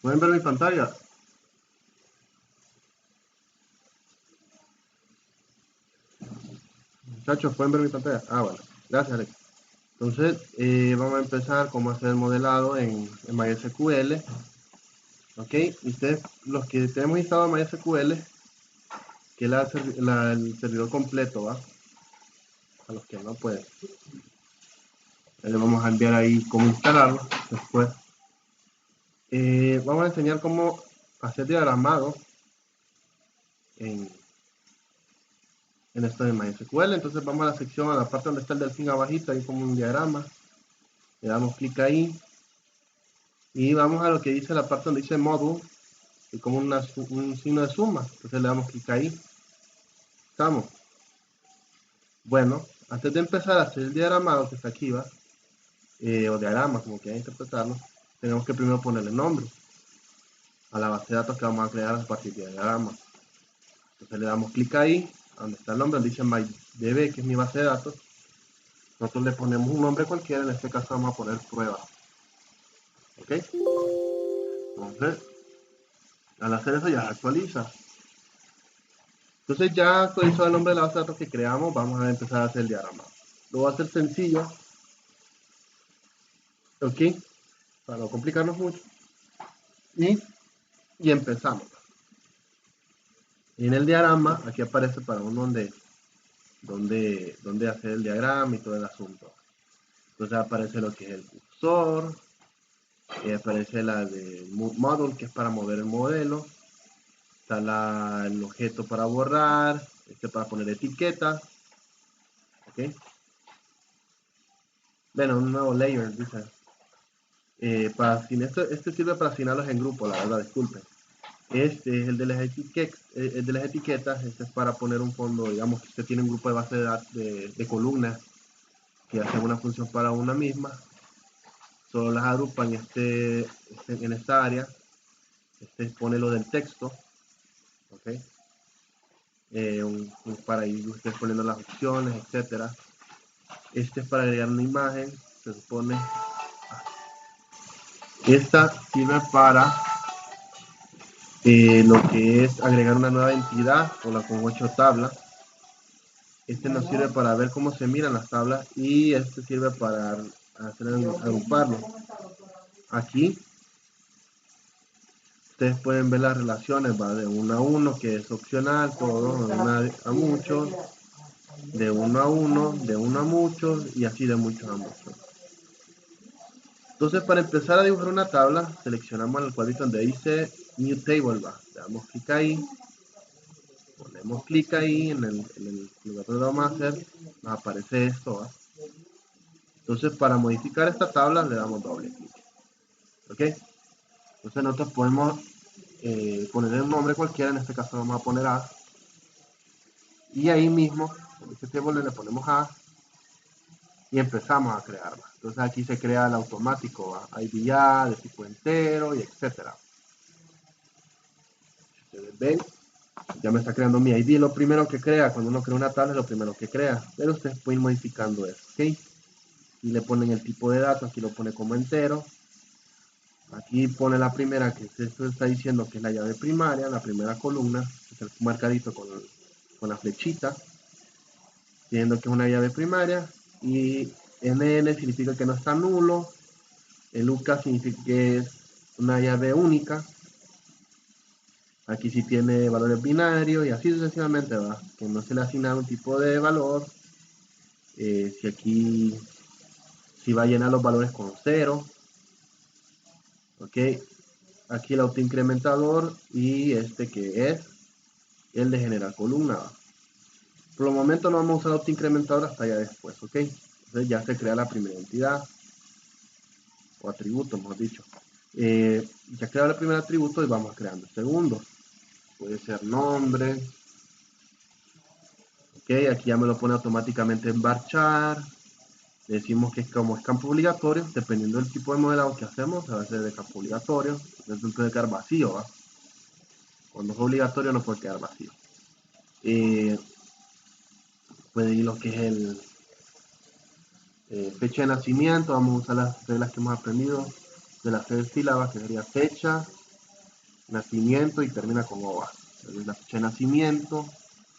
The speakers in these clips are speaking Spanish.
¿Pueden ver mi pantalla? Muchachos, ¿pueden ver mi pantalla? Ah, bueno. Gracias, Alex. Entonces, vamos a empezar cómo hacer el modelado en MySQL. Ok, y ustedes, los que tenemos instalado MySQL, que es el servidor completo, ¿va? A los que no pueden. Le vamos a enviar ahí cómo instalarlo después. Vamos a enseñar cómo hacer diagramado en esto de MySQL. Entonces vamos a la sección, a la parte donde está el delfín abajito, ahí como un diagrama. Le damos clic ahí. Y vamos a lo que dice la parte donde dice Module, y como un signo de suma. Entonces le damos clic ahí. Estamos. Bueno, antes de empezar a hacer el diagramado que está aquí, ¿va? O diagrama, como quieran interpretarlo, tenemos que primero ponerle nombre a la base de datos que vamos a crear a partir de diagrama. Entonces le damos clic ahí, donde está el nombre, donde dice MyDB, que es mi base de datos. Nosotros le ponemos un nombre cualquiera, en este caso vamos a poner prueba. ¿Ok? Entonces, al hacer eso ya se actualiza. Entonces ya actualizado el nombre de la base de datos que creamos, vamos a empezar a hacer el diagrama. Lo voy a hacer sencillo. ¿Ok? Para no complicarnos mucho. Y empezamos. Y en el diagrama, aquí aparece para uno donde hacer el diagrama y todo el asunto. Entonces aparece lo que es el cursor, y aparece la de model, que es para mover el modelo. Está el objeto para borrar, para poner etiquetas. ¿Ok? Bueno, un nuevo layer, dice. Este sirve para asignarlos en grupo, la verdad, disculpen. Este es el de las etiquetas. Este es para poner un fondo, digamos que usted tiene un grupo de base de datos de columnas que hacen una función para una misma. Solo las agrupan en esta área. Este pone lo del texto. ¿Ok? Para ir ustedes poniendo las opciones, etcétera. Este es para agregar una imagen, se supone. Esta sirve para lo que es agregar una nueva entidad o la con 8 tablas. Este nos sirve para ver cómo se miran las tablas y este sirve para agruparlo. Aquí ustedes pueden ver las relaciones, ¿va? De 1 a 1, que es opcional, todo, de 1 a muchos, de 1 a 1, de 1 a muchos y así de muchos a muchos. Entonces, para empezar a dibujar una tabla, seleccionamos el cuadrito donde dice New Table, ¿va? Le damos clic ahí, ponemos clic ahí en el lugar donde vamos a hacer, nos aparece esto, ¿va? Entonces, para modificar esta tabla, le damos doble clic. ¿Ok? Entonces, nosotros podemos ponerle un nombre cualquiera, en este caso vamos a poner A, y ahí mismo, en este table le ponemos A, y empezamos a crearla. Entonces, aquí se crea el automático, ¿va? IDA, de tipo entero, y etcétera. Ustedes ven, ya me está creando mi ID. Lo primero que crea, cuando uno crea una tabla, es lo primero que crea. Pero ustedes pueden ir modificando eso, ¿ok? Y le ponen el tipo de datos, aquí lo pone como entero. Aquí pone la primera, que esto está diciendo que es la llave primaria, la primera columna, que es marcadito con la flechita, diciendo que es una llave primaria. Y NN significa que no está nulo. El UCA significa que es una llave única. Aquí sí tiene valores binarios y así sucesivamente va, que no se le asigna un tipo de valor. Si va a llenar los valores con 0. Ok, aquí el autoincrementador y este que es el de generar columna. Por el momento no vamos a usar autoincrementador hasta ya después, ok. Entonces ya se crea la primera entidad o atributo, mejor dicho. Ya creado el primer atributo y vamos creando el segundo. Puede ser nombre. Ok, aquí ya me lo pone automáticamente en varchar. Le decimos que como es campo obligatorio, dependiendo del tipo de modelado que hacemos, se va a hacer de campo obligatorio. Entonces no puede quedar vacío, ¿va? Cuando es obligatorio no puede quedar vacío. Puede ir lo que es el fecha de nacimiento. Vamos a usar las reglas que hemos aprendido de las 6 sílabas, que sería fecha, nacimiento y termina con OVA. La fecha de nacimiento,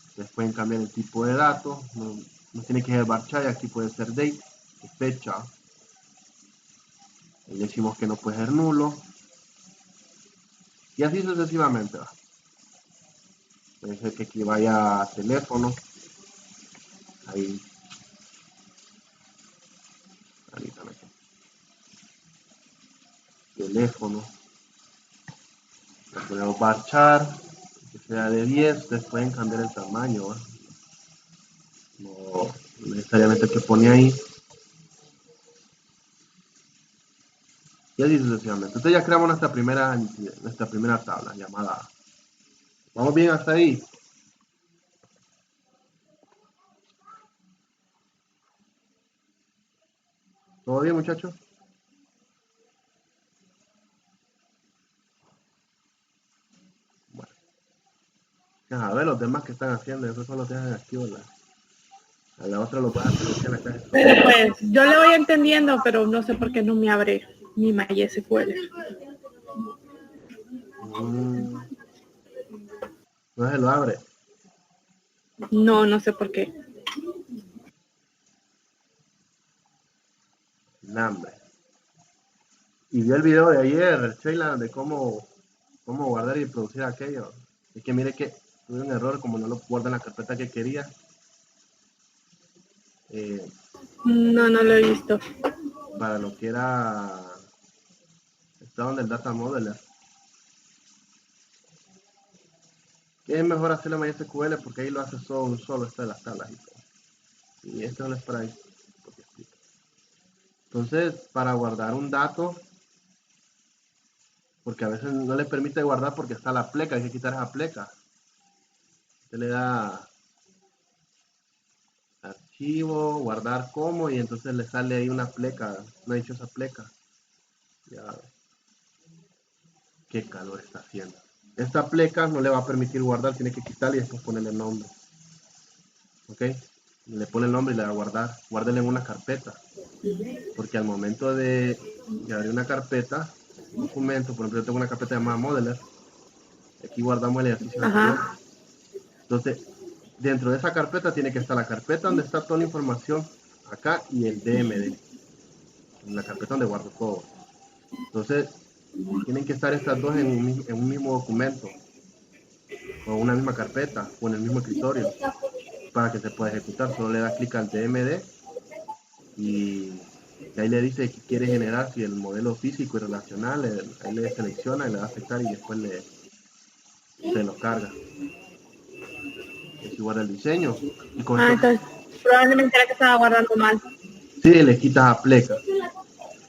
ustedes pueden cambiar el tipo de datos, no tiene que ser varchar, aquí puede ser date, fecha. Y decimos que no puede ser nulo. Y así sucesivamente. ¿Va? Puede ser que aquí vaya a teléfono. Ahí. Ahorita me quedo. Teléfono. Le podemos varchar. Que sea de 10. Ustedes pueden cambiar el tamaño. ¿Va? No necesariamente el que pone ahí. Y así sucesivamente. Entonces ya creamos nuestra primera tabla llamada. ¿Vamos bien hasta ahí? ¿Todo bien, muchachos? Bueno. A ver, los demás que están haciendo, eso solo dejan activo a la otra lo pueden hacer aquí en la caja. Pero pues, yo le voy entendiendo, pero no sé por qué no me abre mi MySQL. No se lo abre. No, no sé por qué. Nombre. Y vio el video de ayer, Sheila, de cómo guardar y producir aquello. Es que mire que tuve un error, como no lo guarda en la carpeta que quería. No, no lo he visto. Para lo que era, está donde el data modeler. Que es mejor hacerlo en MySQL porque ahí lo hace solo esto de las tablas y todo. Y esto no es para ahí. Entonces, para guardar un dato, porque a veces no le permite guardar porque está la pleca, hay que quitar esa pleca. Usted le da archivo, guardar como, y entonces le sale ahí una pleca, una dichosa pleca. Ya, qué calor está haciendo. Esta pleca no le va a permitir guardar, tiene que quitarle y después ponerle el nombre. ¿Ok? Le pone el nombre y le va a guardar. Guárdele en una carpeta. Porque al momento de abrir una carpeta, un documento, por ejemplo, yo tengo una carpeta llamada Modeler. Aquí guardamos el ejercicio anterior. Entonces, dentro de esa carpeta tiene que estar la carpeta donde está toda la información acá y el DMD. En la carpeta donde guardo todo. Entonces, tienen que estar estas dos en un mismo documento. O una misma carpeta, o en el mismo escritorio. Para que se pueda ejecutar. Solo le da clic al DMD y ahí le dice que quiere generar si el modelo físico y relacional, ahí le selecciona y le da a aceptar y después se lo carga. Es igual el diseño. Y con esto, Entonces probablemente era que estaba guardando mal. sí, le quitas a pleca.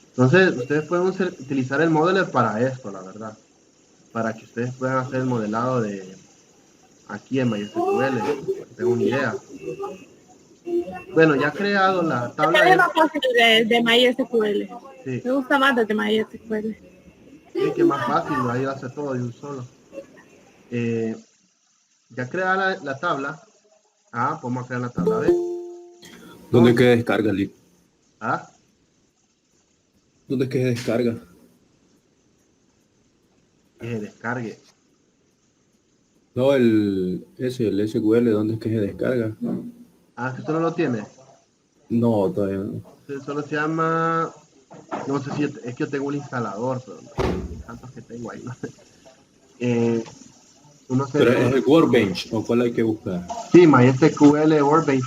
Entonces, ustedes pueden utilizar el modeler para esto, la verdad. Para que ustedes puedan hacer el modelado de aquí en MySQL, para que tengan una idea. Bueno, ya he creado la tabla Es más fácil de MySQL. Sí. Me gusta más de MySQL. Sí, que es más fácil, ahí hace todo de un solo. Ya creada la tabla. Podemos crear la tabla B. ¿Dónde es que descarga, Lee? ¿Dónde es que se descarga? Que se descargue. No, el SQL, ¿dónde es que se descarga? Que tú no lo tienes. No, todavía no. Solo se llama, no sé si es que yo tengo un instalador, pero tantos que tengo ahí, no sé. Pero es el Workbench, ¿o cuál hay que buscar? Sí, MySQL Workbench,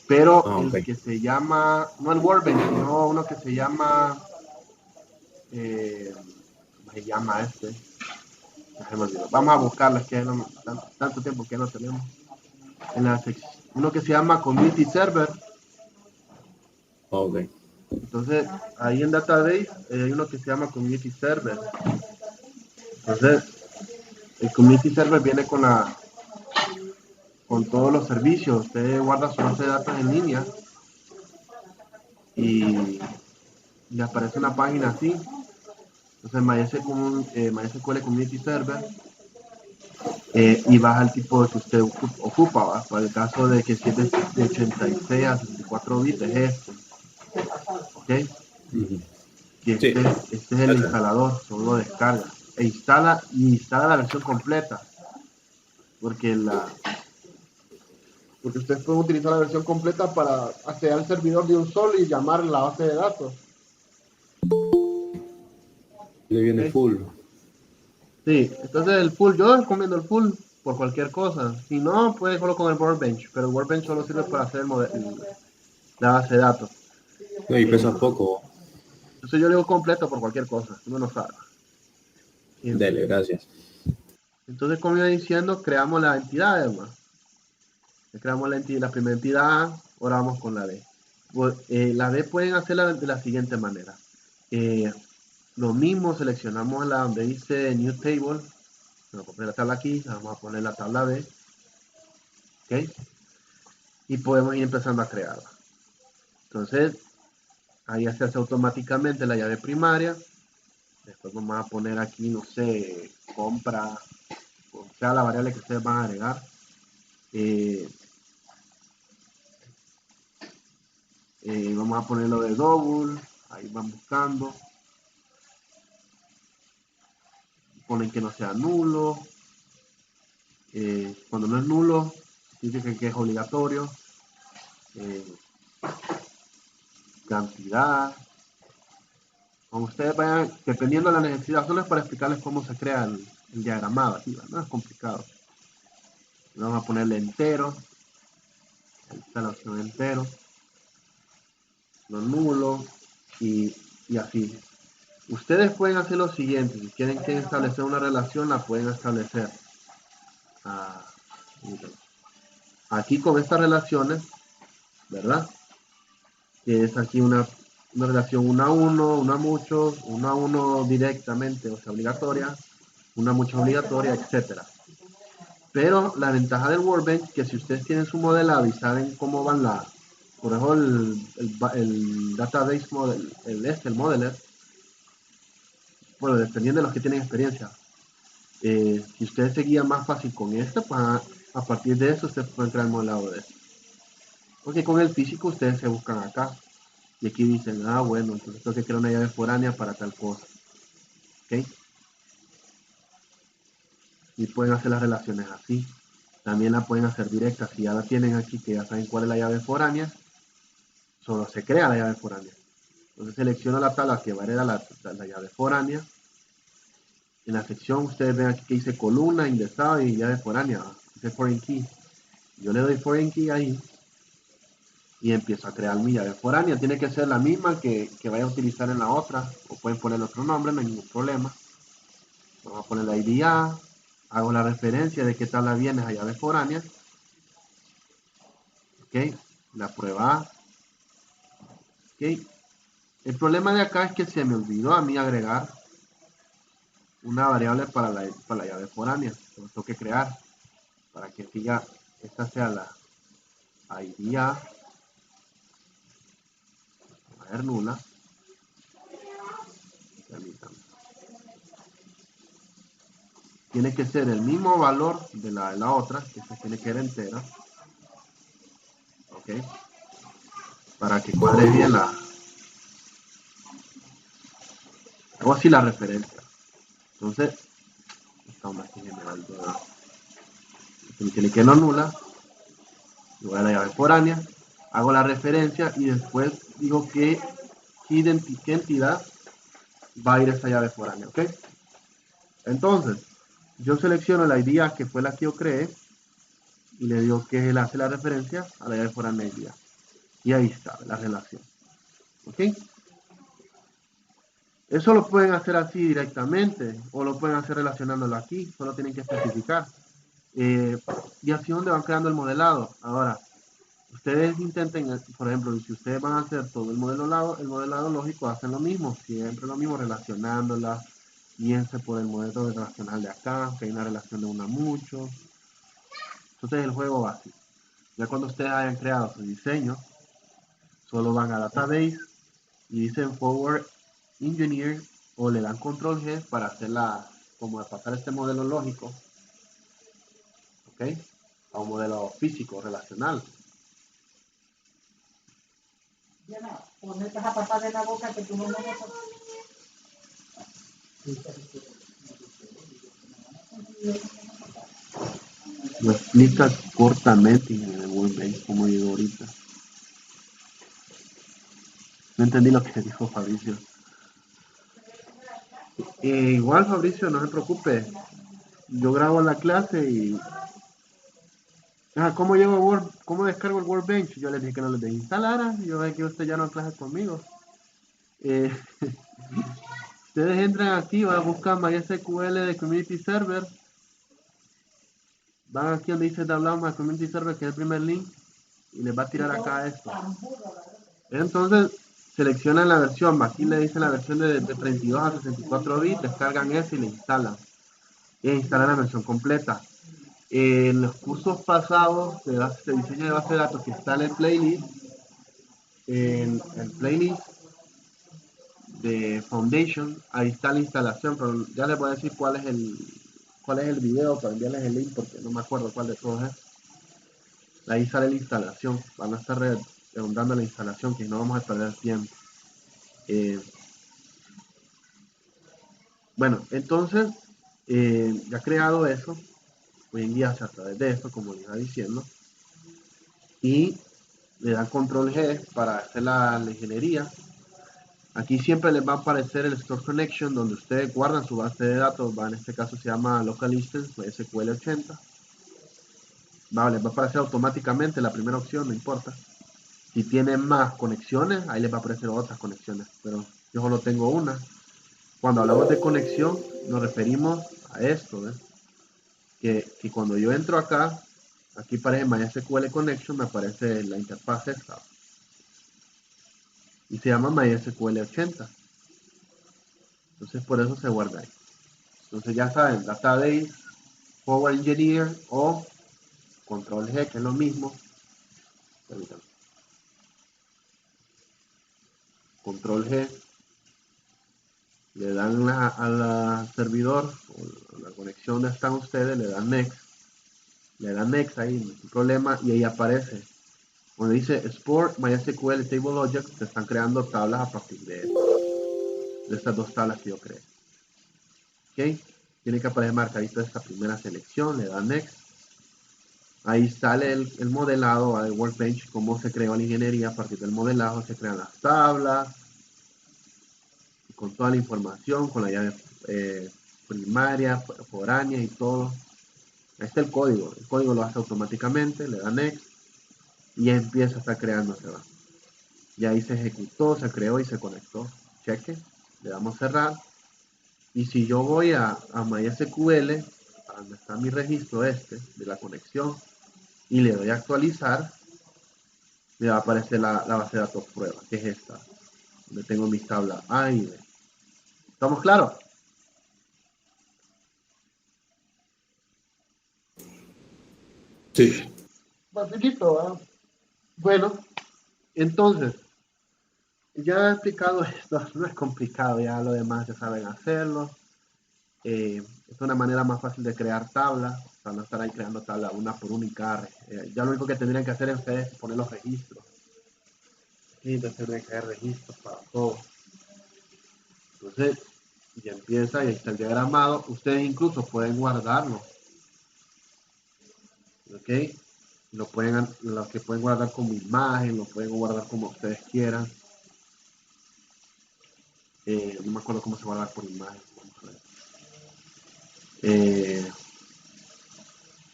pero okay. El que se llama, no el Workbench, sino uno que se llama, ¿cómo se llama este? Vamos a buscarlo, es que tanto tiempo que no tenemos. En la sección, uno que se llama Community Server. Ok. Entonces, ahí en Database hay uno que se llama Community Server. Entonces, el Community Server viene con todos los servicios. Usted guarda su base de datos en línea y le aparece una página así. Entonces, MySQL Community Server y baja el tipo que usted ocupa. ¿Va? Para el caso de que si es de 86 a 64 bits es este. ¿Ok? Que este es el instalador, solo descarga. instala la versión completa. Porque ustedes pueden utilizar la versión completa para acceder al servidor de un solo y llamar la base de datos. Le viene Ok. full. Sí, entonces el full, yo recomiendo el full por cualquier cosa. Si no, puedes solo con el Workbench, pero el Workbench solo sirve para hacer la base de datos. No, y pesa poco. Entonces yo le digo completo por cualquier cosa, uno no sabe. Dele, gracias. Entonces, como iba diciendo, creamos la entidad, además. Creamos la primera entidad, ahora vamos con la D. La D pueden hacerla de la siguiente manera. Lo mismo, seleccionamos la donde dice New Table. Vamos a poner la tabla aquí, vamos a poner la tabla B. ¿Ok? Y podemos ir empezando a crearla. Entonces, ahí se hace automáticamente la llave primaria. Después vamos a poner aquí, no sé, compra, o sea, la variable que ustedes van a agregar. Vamos a ponerlo de double, ahí van buscando. Ponen que no sea nulo. Cuando no es nulo, significa que es obligatorio. Cantidad. Como ustedes vayan, dependiendo de la necesidad, solo es para explicarles cómo se crea el diagramado aquí, no es complicado. Vamos a ponerle entero. Ahí está la opción entero. No nulo. Y así. Ustedes pueden hacer lo siguiente. Si quieren establecer una relación, la pueden establecer. Aquí con estas relaciones, ¿verdad? Que es aquí una relación 1 a 1, 1 a muchos, 1 a 1 directamente, o sea, obligatoria, 1 a muchos obligatoria, etcétera. Pero la ventaja del Workbench, que si ustedes tienen su modelado y saben cómo van por ejemplo, el database model, el modeler, bueno, dependiendo de los que tienen experiencia, si ustedes se guían más fácil con este, pues a partir de eso ustedes pueden crear el modelado de esto. Porque con el físico ustedes se buscan acá. Y aquí dicen, bueno, entonces tengo que crear una llave foránea para tal cosa. ¿Ok? Y pueden hacer las relaciones así. También la pueden hacer directa. Si ya la tienen aquí, que ya saben cuál es la llave foránea, solo se crea la llave foránea. Entonces selecciono la tabla que va a heredar la llave foránea. En la sección ustedes ven aquí que dice columna, indexado y llave foránea. Dice foreign key. Yo le doy foreign key ahí y empiezo a crear mi llave foránea. Tiene que ser la misma que vaya a utilizar en la otra. O pueden poner otro nombre, no hay ningún problema. Vamos a poner la ID A. Hago la referencia de qué tabla viene esa llave foránea. Ok. La prueba A. Ok. El problema de acá es que se me olvidó a mí agregar una variable para la llave foránea. Lo tengo que crear para que siga, esta sea la ID A. Va a ser nula. Permítanme. Tiene que ser el mismo valor de la otra, que esta tiene que ser entera. Ok. Para que cuadre bien hago así la referencia. Entonces, esta onda aquí general tiene que no nula. Yo voy a la llave foránea, hago la referencia y después digo qué entidad va a ir a esta llave foránea, ¿ok? Entonces, yo selecciono la idea que fue la que yo creé y le digo que él hace la referencia a la llave foránea idea. Y ahí está la relación, ¿ok? Eso lo pueden hacer así directamente o lo pueden hacer relacionándolo aquí, solo tienen que especificar. Y así es donde van creando el modelado. Ahora, ustedes intenten, por ejemplo, si ustedes van a hacer todo el modelado lógico, hacen lo mismo, siempre lo mismo, relacionándola, guíense por el modelo relacional de acá, que hay una relación de 1 a muchos. Entonces el juego va así. Ya cuando ustedes hayan creado su diseño, solo van a Database y dicen Forward Engineer o le dan Control G para hacerla, como de pasar este modelo lógico, ¿ok? A un modelo físico, relacional. Ponete a papá de la boca que tú no me dejas. Lo explica cortamente en el Workbench como llegó ahorita. No entendí lo que dijo Fabricio. Igual, Fabricio, no se preocupe. Yo grabo la clase y... ¿cómo llevo Word? ¿Cómo descargo el Workbench? Yo les dije que no lo desinstalara. Yo ve que usted ya no clase conmigo. Eh, ustedes entran aquí, van a buscar MySQL de Community Server. Van aquí donde dice Download My Community Server, que es el primer link, y les va a tirar acá esto. Entonces, seleccionan la versión. Aquí le dicen la versión de 32 a 64 bits, descargan eso y le instalan. Y instalan la versión completa. En los cursos pasados de diseño de base de datos que está en el playlist, en el playlist de Foundation, ahí está la instalación, pero ya les voy a decir cuál es el video para enviarles el link porque no me acuerdo cuál de todos es. Ahí sale la instalación, van a estar redondando la instalación que no vamos a perder tiempo. Bueno, entonces ya creado eso, pueden guiarse a través de esto, como les iba diciendo, y le dan control G para hacer la ingeniería. Aquí siempre les va a aparecer el Store Connection donde ustedes guardan su base de datos. En este caso se llama Local Instance SQL 80. Les va a aparecer automáticamente la primera opción, no importa. Si tienen más conexiones, ahí les va a aparecer otras conexiones, pero yo solo tengo una. Cuando hablamos de conexión, nos referimos a esto, ¿ves? Que cuando yo entro acá, aquí aparece MySQL Connection, me aparece la interfaz esta. Y se llama MySQL 80. Entonces por eso se guarda ahí. Entonces ya saben, Database, Power Engineer o Control G, que es lo mismo. Permítanme. Control G. Le dan al servidor, o la conexión donde están ustedes, le dan Next. Le dan Next ahí, no hay problema, y ahí aparece. Cuando dice Export MySQL Table Object, se están creando tablas a partir de estas dos tablas que yo creé. ¿Ok? Tiene que aparecer marcadito esta primera selección, le dan Next. Ahí sale el modelado del Workbench, cómo se creó la ingeniería. A partir del modelado se crean las tablas, con toda la información, con la llave primaria, foránea y todo. Ahí está el código lo hace automáticamente, le da Next y ya empieza a estar creándose. Y ahí se ejecutó, se creó y se conectó. Cheque, le damos cerrar. Y si yo voy a MySQL, donde está mi registro de la conexión, y le doy a actualizar, me va a aparecer la base de datos prueba, que es esta, donde tengo mis tablas A y B. ¿Estamos claros? Sí. Facilito, ¿eh? Bueno, entonces, ya he explicado esto, no es complicado, ya lo demás ya saben hacerlo. Es una manera más fácil de crear tablas, para no estar ahí creando tablas una por una y cada. Ya lo único que tendrían que hacer ustedes es poner los registros. Y entonces tendrían que crear registros para todo. Entonces, ya empieza y ahí está el diagramado. Ustedes incluso pueden guardarlo. ¿Ok? Lo que pueden guardar como imagen, lo pueden guardar como ustedes quieran. No me acuerdo cómo se guarda por imagen. Vamos a ver.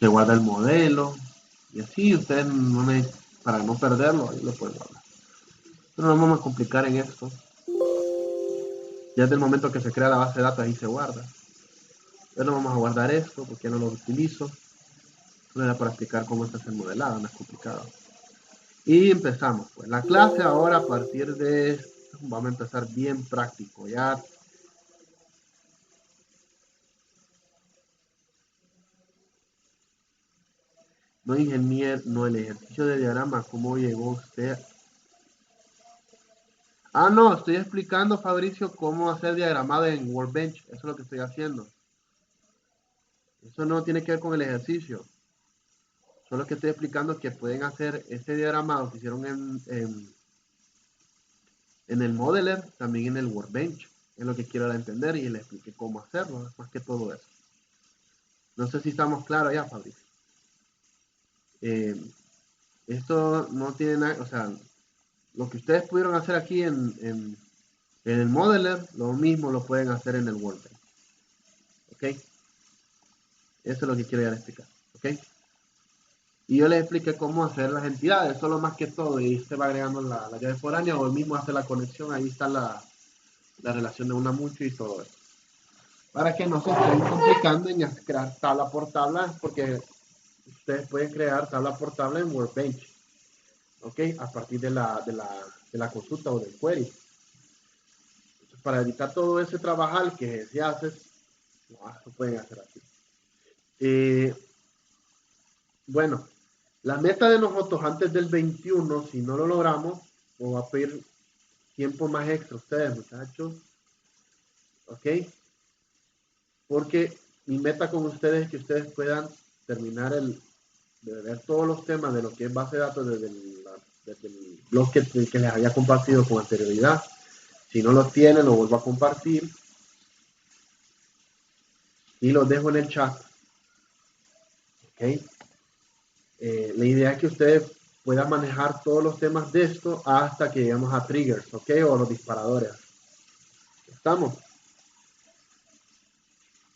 Se guarda el modelo. Y así ustedes para no perderlo, ahí lo pueden guardar. Pero no vamos a complicar en esto. Ya desde el momento que se crea la base de datos, ahí se guarda. Ya no vamos a guardar esto porque no lo utilizo. Solo era para explicar cómo se hace el modelado, no es complicado. Y empezamos. Pues la clase ahora a partir de esto, vamos a empezar bien práctico. Ya no ingeniero, no el ejercicio de diagrama, ¿cómo llegó usted? Ah, no, estoy explicando, Fabricio, cómo hacer diagramado en Workbench. Eso es lo que estoy haciendo. Eso no tiene que ver con el ejercicio. Solo que estoy explicando que pueden hacer este diagramado que hicieron en el Modeler, también en el Workbench. Es lo que quiero entender y les expliqué cómo hacerlo, más que todo eso. No sé si estamos claros ya, Fabricio. Esto no tiene nada, o sea, lo que ustedes pudieron hacer aquí en el Modeler, lo mismo lo pueden hacer en el Workbench. ¿Ok? Eso es lo que quiero ya explicar. ¿Ok? Y yo les expliqué cómo hacer las entidades, solo más que todo, y se va agregando la llave foránea o el mismo hace la conexión, ahí está la relación de una mucho y todo eso. Para que no se estén complicando en crear tabla por tabla, porque ustedes pueden crear tabla por tabla en Workbench, ¿ok? A partir de la consulta o del query. Entonces, para evitar todo ese trabajar que se hace, lo pueden hacer así. Bueno, la meta de nosotros antes del 21, si no lo logramos, nos va a pedir tiempo más extra a ustedes, muchachos. ¿Ok? Porque mi meta con ustedes es que ustedes puedan terminar de ver todos los temas de lo que es base de datos desde el blog que les había compartido con anterioridad. Si no lo tienen, lo vuelvo a compartir. Y los dejo en el chat. ¿Ok? La idea es que ustedes puedan manejar todos los temas de esto hasta que lleguemos a triggers, ¿ok? O los disparadores. ¿Estamos?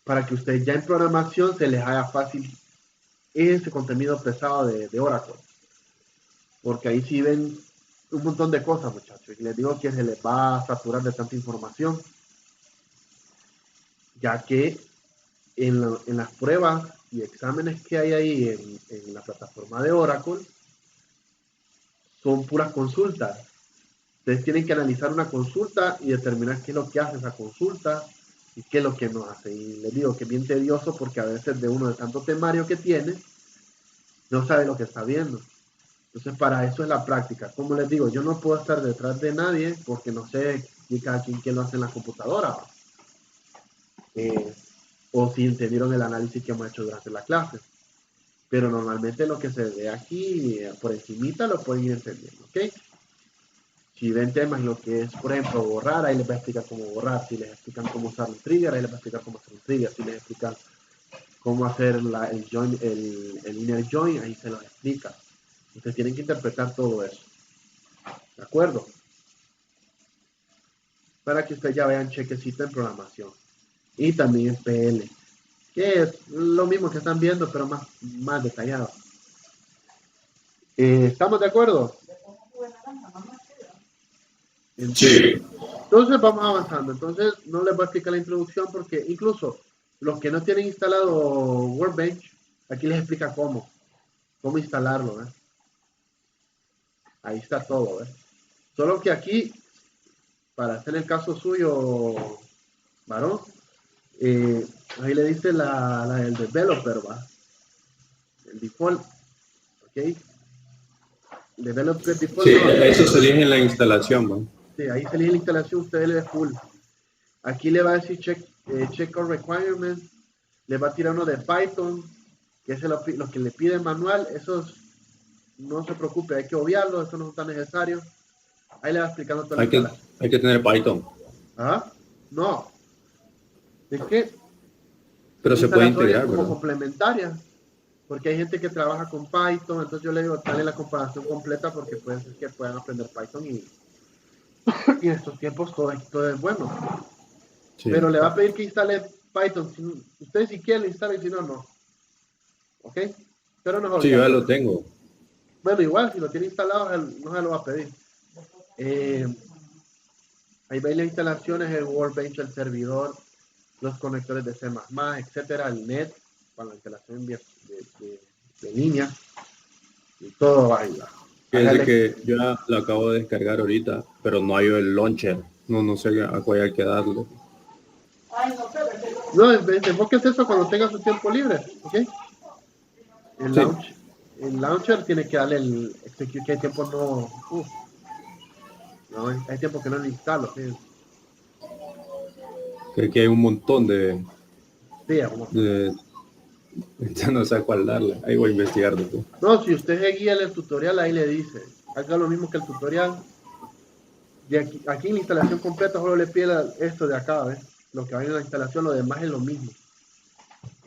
Para que ustedes ya en programación se les haga fácil ese contenido pesado de Oracle. Porque ahí sí ven un montón de cosas, muchachos. Y les digo que se les va a saturar de tanta información. Ya que en las pruebas y exámenes que hay ahí en la plataforma de Oracle, son puras consultas. Ustedes tienen que analizar una consulta y determinar qué es lo que hace esa consulta y qué es lo que no hace. Y les digo que es bien tedioso porque a veces de uno de tanto temario que tiene, no sabe lo que está viendo. Entonces para eso es la práctica. Como les digo, yo no puedo estar detrás de nadie porque no sé ni cada quien lo hace en la computadora. O si entendieron el análisis que hemos hecho durante la clase. Pero normalmente lo que se ve aquí por encimita lo pueden ir entendiendo, ¿ok? Si ven temas en lo que es, por ejemplo, borrar, ahí les va a explicar cómo borrar. Si les explican cómo usar un trigger, ahí les va a explicar cómo hacer un trigger. Si les explican cómo hacer el join, el inner join, ahí se los explica. Ustedes tienen que interpretar todo eso. ¿De acuerdo? Para que ustedes ya vean chequecito en programación. Y también en PL. Que es lo mismo que están viendo, pero más detallado. ¿Estamos de acuerdo? Sí. Entonces vamos avanzando. Entonces no les voy a explicar la introducción porque incluso los que no tienen instalado Workbench, aquí les explica cómo instalarlo. Ahí está todo. Solo que aquí, para hacer el caso suyo, varón, ahí le dice el developer, ¿va? El default. ¿Ok? Developer default. Sí, No. eso se elige en la instalación, ¿no? Sí, ahí se elige la instalación, usted le da full. Aquí le va a decir check all requirements, le va a tirar uno de Python, que es lo que le pide el manual. Esos no se preocupe, hay que obviarlo, eso no es tan necesario. Ahí le va explicando toda la instalación. Hay que tener Python, ¿Ah? No, es que pero se puede integrar, como ¿verdad? complementaria, porque hay gente que trabaja con Python, entonces yo le digo, dale la comparación completa porque puede ser que puedan aprender Python y en estos tiempos todo es bueno. Sí. Pero le va a pedir que instale Python. Ustedes si quieren lo instalen, si no, no. ¿Ok? Pero no es Sí, yo ya obligatorio. lo tengo. Bueno, igual, si lo tiene instalado, no se lo va a pedir. Ahí veis las instalaciones, el Workbench, el servidor, los conectores de C++, etcétera, el net, para la instalación de línea, y todo va ahí. Fíjense que yo ya lo acabo de descargar ahorita, pero no hay el launcher. No sé a cuál hay que darle. No, enfóquese eso cuando tenga su tiempo libre, ¿ok? Sí. El launcher tiene que darle el execute, que hay tiempo no, hay tiempo que no lo instalo, ¿sí? Que aquí hay un montón de Vamos. ya no sé a cuál darle. Ahí voy a investigar después. No, si usted se guía el tutorial, ahí le dice, haga lo mismo que el tutorial. De aquí en la instalación completa solo le pide esto de acá, ¿ves? Lo que va en la instalación, lo demás es lo mismo.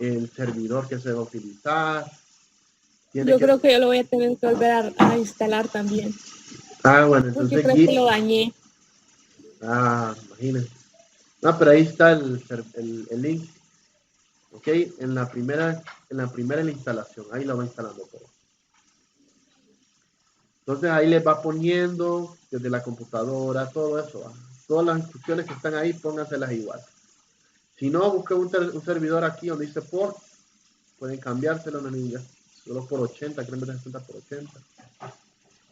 el servidor que se va a utilizar. Yo creo que yo lo voy a tener que volver a instalar también. Bueno, Porque entonces creo que lo dañé. Imagínense. No, pero ahí está el link. Ok, en la primera en la instalación, ahí lo va instalando todo. Entonces ahí les va poniendo desde la computadora, todo eso. Todas las instrucciones que están ahí, pónganselas igual. Si no, busquen un servidor aquí donde dice port, pueden cambiárselo, no niña, solo por 80, creo que 60 por 80.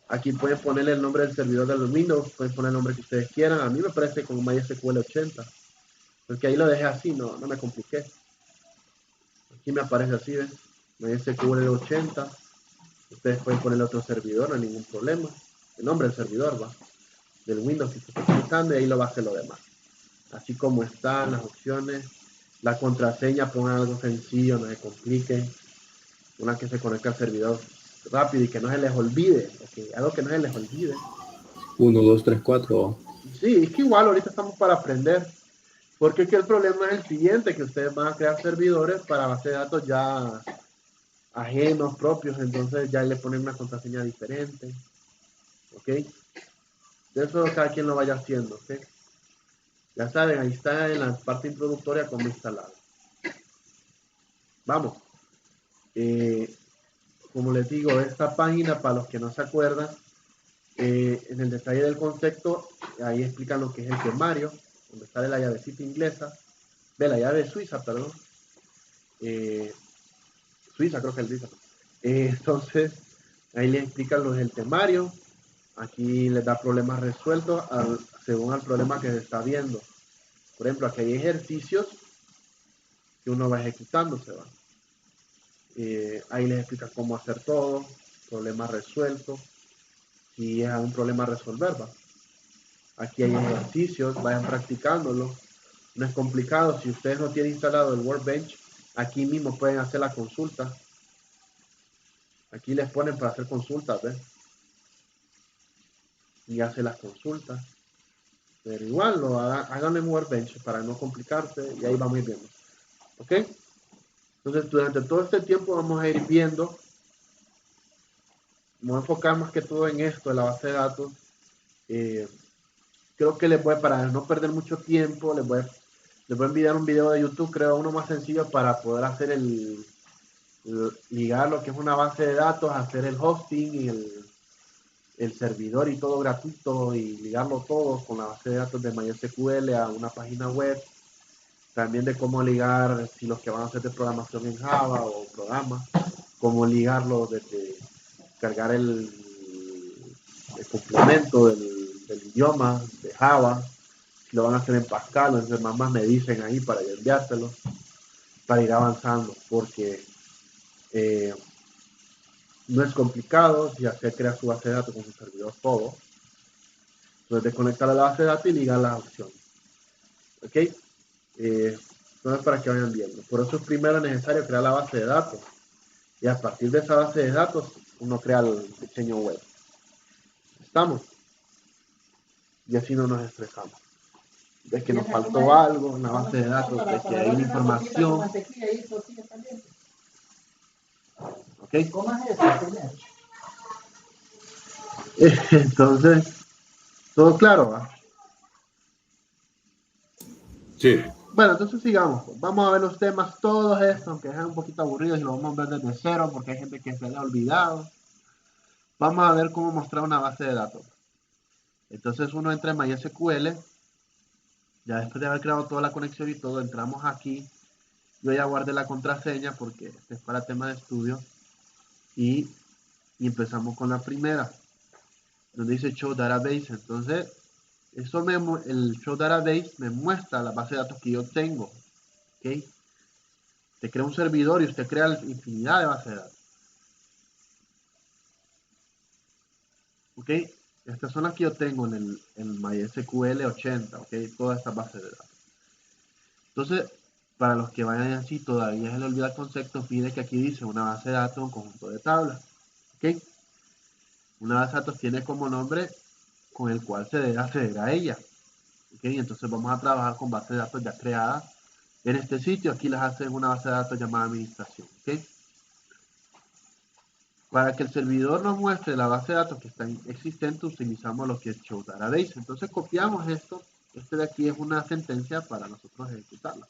Aquí pueden ponerle el nombre del servidor de los Windows, pueden poner el nombre que ustedes quieran. A mí me parece como MySQL 80, porque ahí lo dejé así, no me compliqué. Aquí me aparece así, ¿ves? MySQL 80. Ustedes pueden ponerle otro servidor, no hay ningún problema. El nombre del servidor, va, del Windows que se está utilizando, y ahí lo va a hacer lo demás. Así como están las opciones. La contraseña, pongan algo sencillo, no se compliquen. Una que se conecte al servidor rápido y que no se les olvide. Okay, algo que no se les olvide. 1, 2, 3, 4. Sí, es que igual ahorita estamos para aprender. Porque aquí el problema es el siguiente, que ustedes van a crear servidores para base de datos ya ajenos, propios, entonces ya le ponen una contraseña diferente. ¿Ok? De eso cada quien lo vaya haciendo. ¿Ok? Ya saben, ahí está en la parte introductoria cómo instalar. Vamos. Como les digo, esta página, para los que no se acuerdan, en el detalle del concepto, ahí explican lo que es el temario, donde sale la llavecita inglesa, la llave suiza, perdón. Suiza creo que él dice. Entonces, ahí les explican lo del temario. Aquí les da problemas resueltos según el problema que se está viendo. Por ejemplo, aquí hay ejercicios que uno va ejecutando, se va. Ahí les explica cómo hacer todo, problemas resueltos, si es un problema a resolver, va. Aquí hay ejercicios, vayan practicándolo. No es complicado. Si ustedes no tienen instalado el Workbench, aquí mismo pueden hacer la consulta. Aquí les ponen para hacer consultas, ¿ves? Y hace las consultas. Pero igual, hagan en Workbench para no complicarse y ahí vamos viendo. ¿Ok? Entonces, durante todo este tiempo vamos a ir viendo. Vamos a enfocar más que todo en esto, en la base de datos. Creo que para no perder mucho tiempo, les voy a enviar un video de YouTube, creo uno más sencillo para poder hacer ligar lo que es una base de datos, hacer el hosting y el servidor y todo gratuito y ligarlo todo con la base de datos de MySQL a una página web. También de cómo ligar, si los que van a hacer de programación en Java o programas, cómo ligarlo desde cargar el complemento del idioma de Java, si lo van a hacer en Pascal, entonces más me dicen ahí para enviárselo, para ir avanzando, porque no es complicado, ya se crea su base de datos con su servidor todo. Entonces desconectar a la base de datos y ligar las opciones. ¿Ok? Entonces para que vayan viendo. Por eso es primero necesario crear la base de datos. Y a partir de esa base de datos, uno crea el diseño web. ¿Estamos? Y así no nos estresamos. De que nos faltó algo en la base de datos, de que hay una información. ¿Ok? Entonces, todo claro, ¿va? Sí. Bueno, entonces sigamos. Vamos a ver los temas, todos estos, aunque sean un poquito aburridos y lo vamos a ver desde cero porque hay gente que se le ha olvidado. Vamos a ver cómo mostrar una base de datos. Entonces uno entra en MySQL, ya después de haber creado toda la conexión y todo, entramos aquí. Yo ya guardé la contraseña porque este es para tema de estudio. Y empezamos con la primera, donde dice Show Database. Entonces, el Show Database me muestra la base de datos que yo tengo. ¿Ok? Usted crea un servidor y usted crea infinidad de bases de datos. ¿Ok? Estas son las que yo tengo en MySQL 80, ¿ok? Todas estas bases de datos. Entonces, para los que vayan así, todavía se les olvida el concepto, pide que aquí dice una base de datos, un conjunto de tablas. ¿Ok? Una base de datos tiene como nombre con el cual se debe acceder a ella. ¿Ok? Entonces vamos a trabajar con bases de datos ya creadas en este sitio, aquí las hace en una base de datos llamada administración, ¿ok? Para que el servidor nos muestre la base de datos que está existente, utilizamos lo que es show database. Entonces copiamos esto. Este de aquí es una sentencia para nosotros ejecutarla.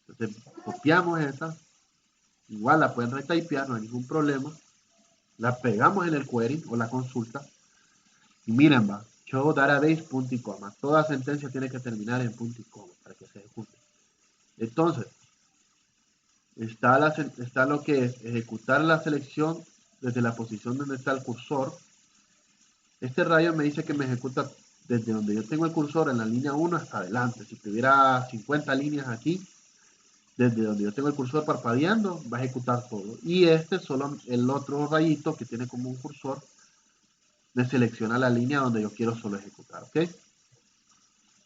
Entonces copiamos esa. Igual la pueden retypear, no hay ningún problema. La pegamos en el query o la consulta. Y miren, va, show database punto y coma. Toda sentencia tiene que terminar en punto y coma para que se ejecute. Entonces, está lo que es ejecutar la selección desde la posición donde está el cursor. Este rayo me dice que me ejecuta desde donde yo tengo el cursor en la línea 1 hasta adelante. Si tuviera 50 líneas aquí, desde donde yo tengo el cursor parpadeando, va a ejecutar todo. Y este solo el otro rayito que tiene como un cursor me selecciona la línea donde yo quiero solo ejecutar, ¿ok?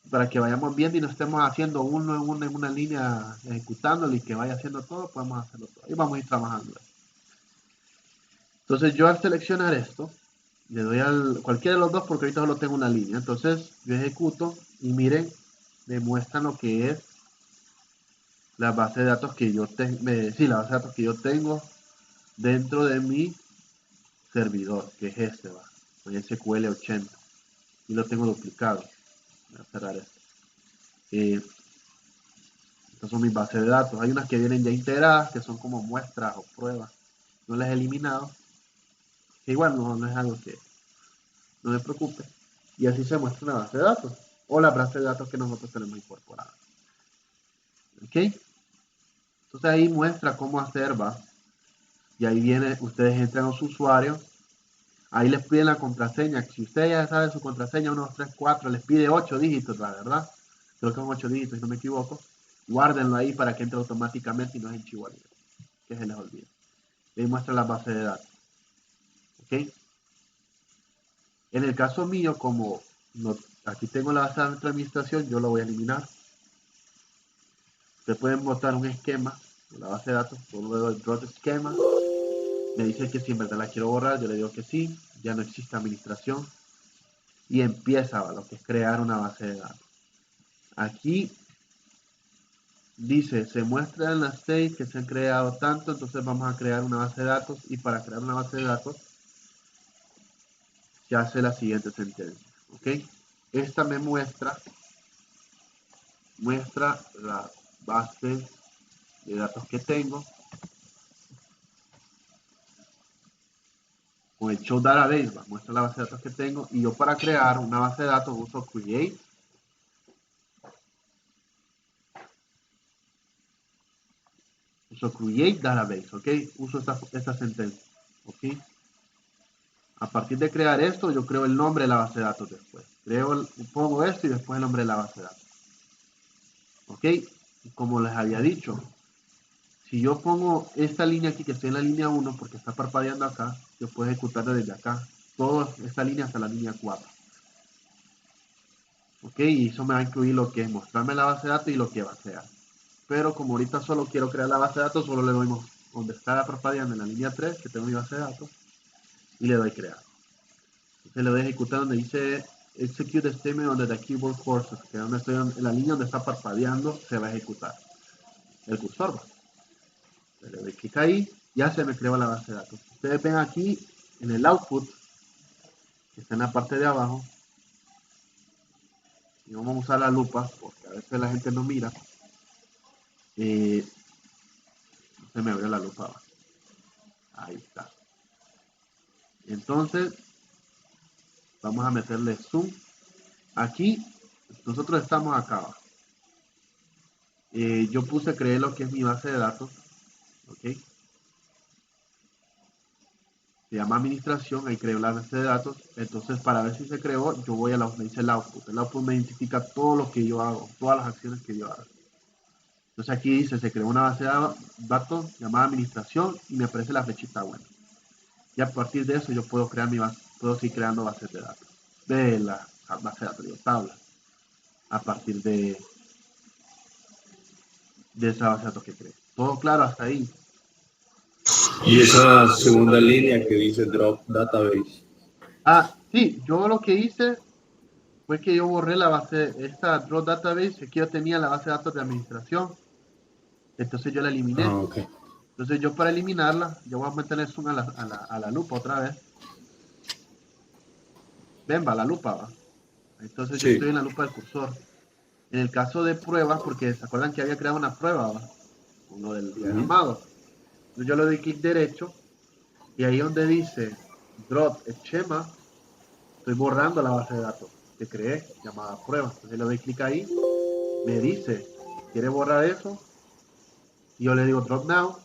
Para que vayamos viendo y no estemos haciendo uno en una línea ejecutándolo y que vaya haciendo todo, podemos hacerlo todo. Y vamos a ir trabajando. Entonces yo al seleccionar esto, le doy al cualquiera de los dos porque ahorita solo tengo una línea. Entonces yo ejecuto y miren, me muestran lo que es la base de datos que yo tengo, la base de datos que yo tengo dentro de mi servidor, que es este, va, SQL 80. Y lo tengo duplicado. Voy a cerrar esto. Estas son mis bases de datos. Hay unas que vienen ya integradas, que son como muestras o pruebas. No las he eliminado. Que igual no es algo que no me preocupe. Y así se muestra una base de datos. O la base de datos que nosotros tenemos incorporada. ¿Ok? Entonces ahí muestra cómo hacer, va. Y ahí viene, ustedes entran a su usuario. Ahí les piden la contraseña. Si ustedes ya saben su contraseña, 1, 2, 3, 4, les pide 8 dígitos, la verdad. Creo que son 8 dígitos, si no me equivoco. Guárdenlo ahí para que entre automáticamente y no es en chihuahua, que se les olvide. Y ahí muestra la base de datos. ¿Ok? En el caso mío, como aquí tengo la base de datos de administración, yo lo voy a eliminar. Ustedes pueden botar un esquema de la base de datos, solo le doy draw esquema. Me dice que si en verdad la quiero borrar, yo le digo que sí, ya no existe administración. Y empieza lo que es crear una base de datos. Aquí dice, se muestra en las 6 que se han creado tanto, entonces vamos a crear una base de datos y para crear una base de datos se hace la siguiente sentencia, ¿ok? Esta me muestra la base de datos que tengo con el show database, muestra la base de datos que tengo y yo para crear una base de datos uso create database, ¿ok? Uso esta sentencia, ¿ok? A partir de crear esto, yo creo el nombre de la base de datos después. Pongo esto y después el nombre de la base de datos. ¿Ok? Y como les había dicho, si yo pongo esta línea aquí, que estoy en la línea 1, porque está parpadeando acá, yo puedo ejecutarla desde acá. Toda esta línea hasta la línea 4. ¿Ok? Y eso me va a incluir lo que es mostrarme la base de datos y lo que va a crear. Pero como ahorita solo quiero crear la base de datos, solo le doy donde está parpadeando en la línea 3, que tengo mi base de datos, y le doy crear. Entonces le doy a ejecutar donde dice execute statement under the keyboard cursor, que es donde estoy en la línea donde está parpadeando, se va a ejecutar el cursor. Le doy clic ahí, ya se me creó la base de datos. Ustedes ven aquí en el output, que está en la parte de abajo, y vamos a usar la lupa, porque a veces la gente no mira. No se me abrió la lupa. Ahí está. Entonces, vamos a meterle zoom. Aquí, nosotros estamos acá abajo. Yo creé lo que es mi base de datos, ¿ok? Se llama administración, ahí creo la base de datos. Entonces, para ver si se creó, yo voy a me dice el output. El output me identifica todo lo que yo hago, todas las acciones que yo hago. Entonces aquí dice, se creó una base de datos llamada administración y me aparece la flechita buena. Y a partir de eso yo puedo crear puedo seguir creando bases de datos. De la base de datos, de tabla. A partir de esa base de datos que creé. Todo claro hasta ahí. Y esa segunda línea que dice drop database. Sí, yo lo que hice, fue que yo borré la base, esta Draw Database, que yo tenía la base de datos de administración. Entonces yo la eliminé. Ah, ok. Entonces yo para eliminarla, yo voy a meterle zoom a la lupa otra vez. Ven, va la lupa, va. Entonces yo Sí. estoy en la lupa del cursor. En el caso de pruebas, porque se acuerdan que había creado una prueba, ¿va? Uno del diagramado. Entonces yo le doy clic derecho y ahí donde dice drop schema, estoy borrando la base de datos que creé llamada prueba. Entonces le doy clic ahí, me dice, ¿quiere borrar eso? Y yo le digo drop now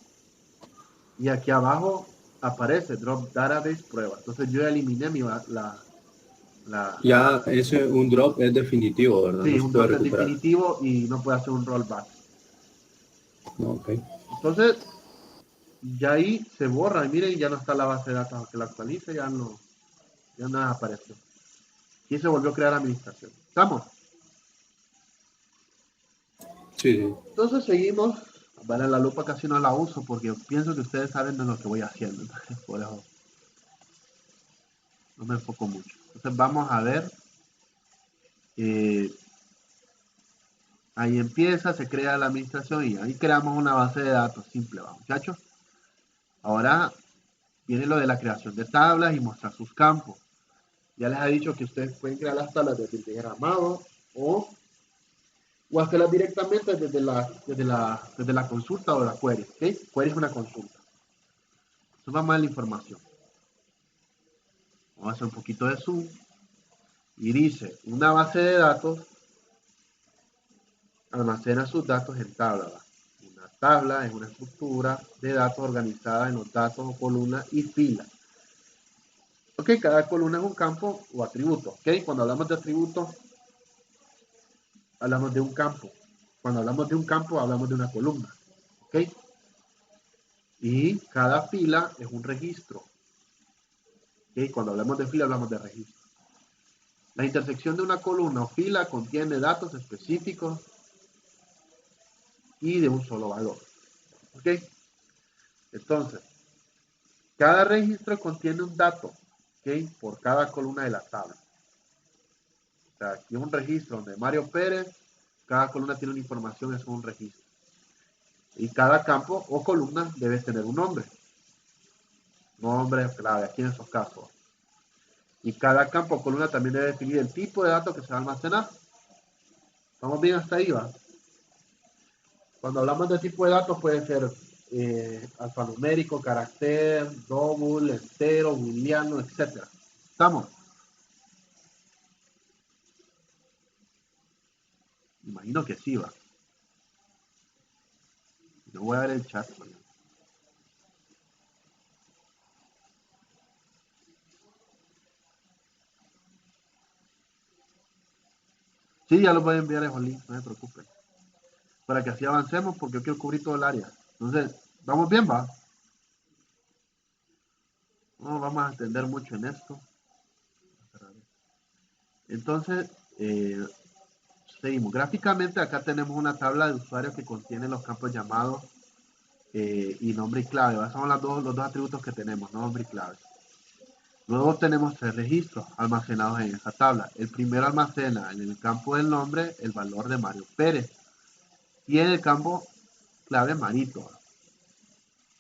y aquí abajo aparece drop database prueba. Entonces yo eliminé Ya ese un drop es definitivo, ¿verdad? sí, No se un puede drop es recuperar. definitivo y no puede hacer un rollback. No, ok. Entonces, ya ahí se borra y miren, ya no está la base de datos, aunque la actualice, ya no apareció. Y se volvió a crear administración. ¿Estamos? Sí, sí. Entonces seguimos. Vale, la lupa casi no la uso porque pienso que ustedes saben de lo que voy haciendo. Entonces, por eso no me enfoco mucho. Entonces vamos a ver. Ahí empieza, se crea la administración y ahí creamos una base de datos simple, ¿va, muchachos? Ahora viene lo de la creación de tablas y mostrar sus campos. Ya les he dicho que ustedes pueden crear las tablas desde el diagramado o hacerlas directamente desde la consulta o la query. ¿Okay? Query es una consulta. Entonces vamos a ver la información. Vamos a hacer un poquito de zoom. Y dice, una base de datos almacena sus datos en tabla. ¿Va? Una tabla es una estructura de datos organizada en los datos o columnas y filas. Ok, cada columna es un campo o atributo. Ok, cuando hablamos de atributos, hablamos de un campo. Cuando hablamos de un campo, hablamos de una columna. ¿Ok? Y cada fila es un registro. ¿Ok? Cuando hablamos de fila, hablamos de registro. La intersección de una columna o fila contiene datos específicos y de un solo valor. ¿Ok? Entonces, cada registro contiene un dato. ¿Ok? Por cada columna de la tabla. O sea, aquí es un registro donde Mario Pérez, cada columna tiene una información, eso es un registro. Y cada campo o columna debe tener un nombre. Nombre clave, aquí en esos casos. Y cada campo o columna también debe definir el tipo de datos que se va a almacenar. ¿Estamos bien hasta ahí, va? Cuando hablamos de tipo de datos puede ser alfanumérico, carácter, double, entero, booleano, etc. ¿Estamos? Imagino que sí, va. Yo voy a ver el chat. Sí, ya lo voy a enviar a Jolín, no se preocupen. Para que así avancemos, porque yo quiero cubrir todo el área. Entonces, ¿vamos bien, va? No vamos a extender mucho en esto. Entonces, seguimos. Gráficamente, acá tenemos una tabla de usuarios que contiene los campos llamados y nombre y clave. Esos son los dos atributos que tenemos, nombre y clave. Luego tenemos 3 registros almacenados en esa tabla. El primero almacena en el campo del nombre el valor de Mario Pérez y en el campo clave Marito.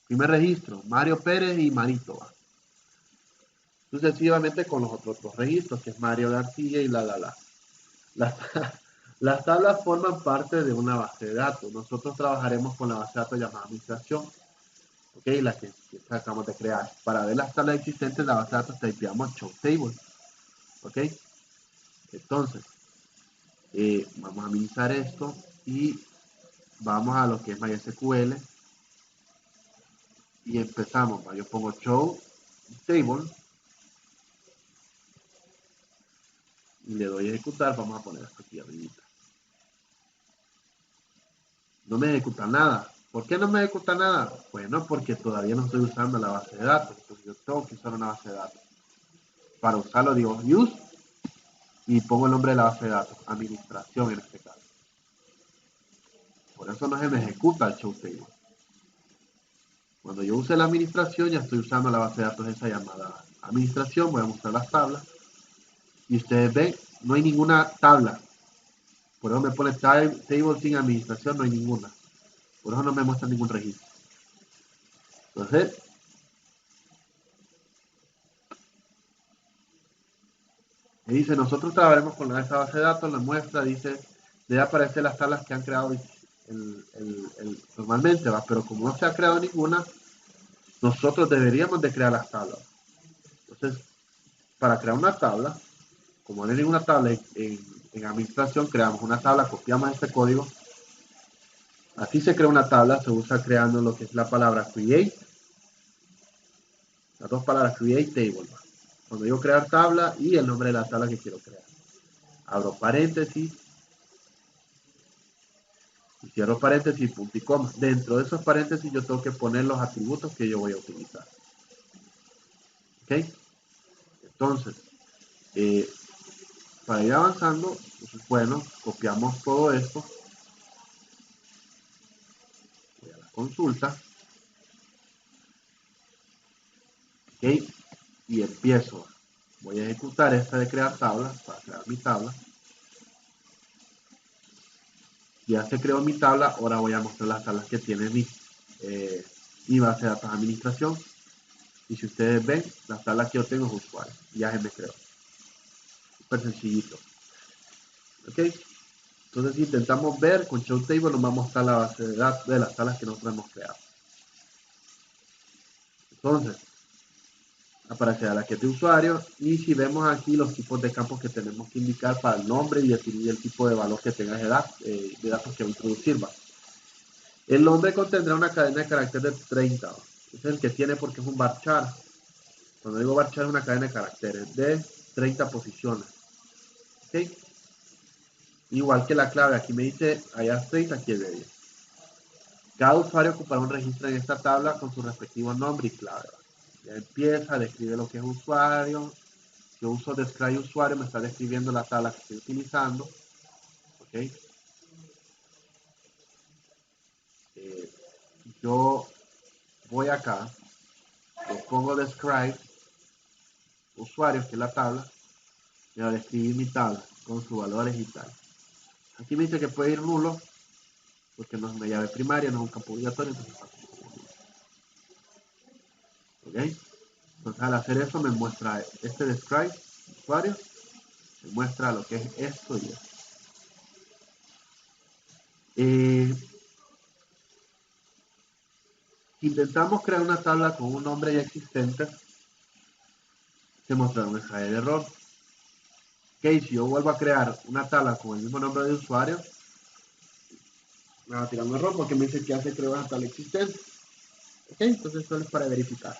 Primer registro, Mario Pérez y Marito. Sucesivamente con los otros 2 registros, que es Mario García y la. Las, las tablas forman parte de una base de datos. Nosotros trabajaremos con la base de datos llamada administración, ¿ok? La que acabamos de crear. Para ver las tablas existentes, la base de datos typeamos show table, ¿ok? Entonces, vamos a minimizar esto y vamos a lo que es MySQL y empezamos. Yo pongo show table y le doy a ejecutar. Vamos a poner esto aquí arriba. No me ejecuta nada. ¿Por qué no me ejecuta nada? Bueno, porque todavía no estoy usando la base de datos. Entonces yo tengo que usar una base de datos. Para usarlo digo use y pongo el nombre de la base de datos. Administración en este caso. Por eso no se me ejecuta el show table. Cuando yo use la administración ya estoy usando la base de datos esa llamada administración. Voy a mostrar las tablas. Y ustedes ven, no hay ninguna tabla. Por eso me pone table sin administración, no hay ninguna. Por eso no me muestra ningún registro. Entonces, me dice, nosotros trabajaremos con esta base de datos, la muestra, dice, debe aparecer las tablas que han creado normalmente, ¿va? Pero como no se ha creado ninguna, nosotros deberíamos de crear las tablas. Entonces, para crear una tabla, como no hay ninguna tabla en administración, creamos una tabla, copiamos este código. Así se crea una tabla, se usa creando lo que es la palabra create. Las dos palabras create table. Cuando digo crear tabla y el nombre de la tabla que quiero crear. Abro paréntesis. Y cierro paréntesis, punto y coma. Dentro de esos paréntesis yo tengo que poner los atributos que yo voy a utilizar. ¿Ok? Entonces, para ir avanzando, pues, bueno, copiamos todo esto. Voy a la consulta. ¿Ok? Y empiezo. Voy a ejecutar esta de crear tablas para crear mi tabla. Ya se creó mi tabla, ahora voy a mostrar las tablas que tiene mi base de datos de administración. Y si ustedes ven, las tablas que yo tengo es usuario. Ya se me creó. Súper sencillito. ¿Ok? Entonces, si intentamos ver con Show Table, nos va a mostrar la base de datos de las tablas que nosotros hemos creado. Entonces, aparecerá la que es de usuario. Y si vemos aquí los tipos de campos que tenemos que indicar para el nombre y definir el tipo de valor que tenga de datos que va a introducir. ¿Va? El nombre contendrá una cadena de caracteres de 30. ¿Va? Es el que tiene porque es un varchar. Cuando digo varchar es una cadena de caracteres de 30 posiciones. ¿Ok? Igual que la clave, aquí me dice allá 30, aquí es de 10. Cada usuario ocupará un registro en esta tabla con su respectivo nombre y clave. Ya empieza, describe lo que es usuario. Yo uso describe usuario, me está describiendo la tabla que estoy utilizando. ¿Ok? Yo voy acá, yo pongo describe usuario, que es la tabla, y ahora describir mi tabla con sus valores y tal. Aquí me dice que puede ir nulo, porque no es una llave primaria, no es un campo obligatorio, entonces ¿ok? Entonces al hacer eso me muestra este describe usuario, me muestra lo que es esto y esto. Si intentamos crear una tabla con un nombre ya existente, se mostrará un mensaje de error. Ok, si yo vuelvo a crear una tabla con el mismo nombre de usuario, me va a tirar un error porque me dice que hace crear una tabla existente. Ok, entonces esto es para verificar.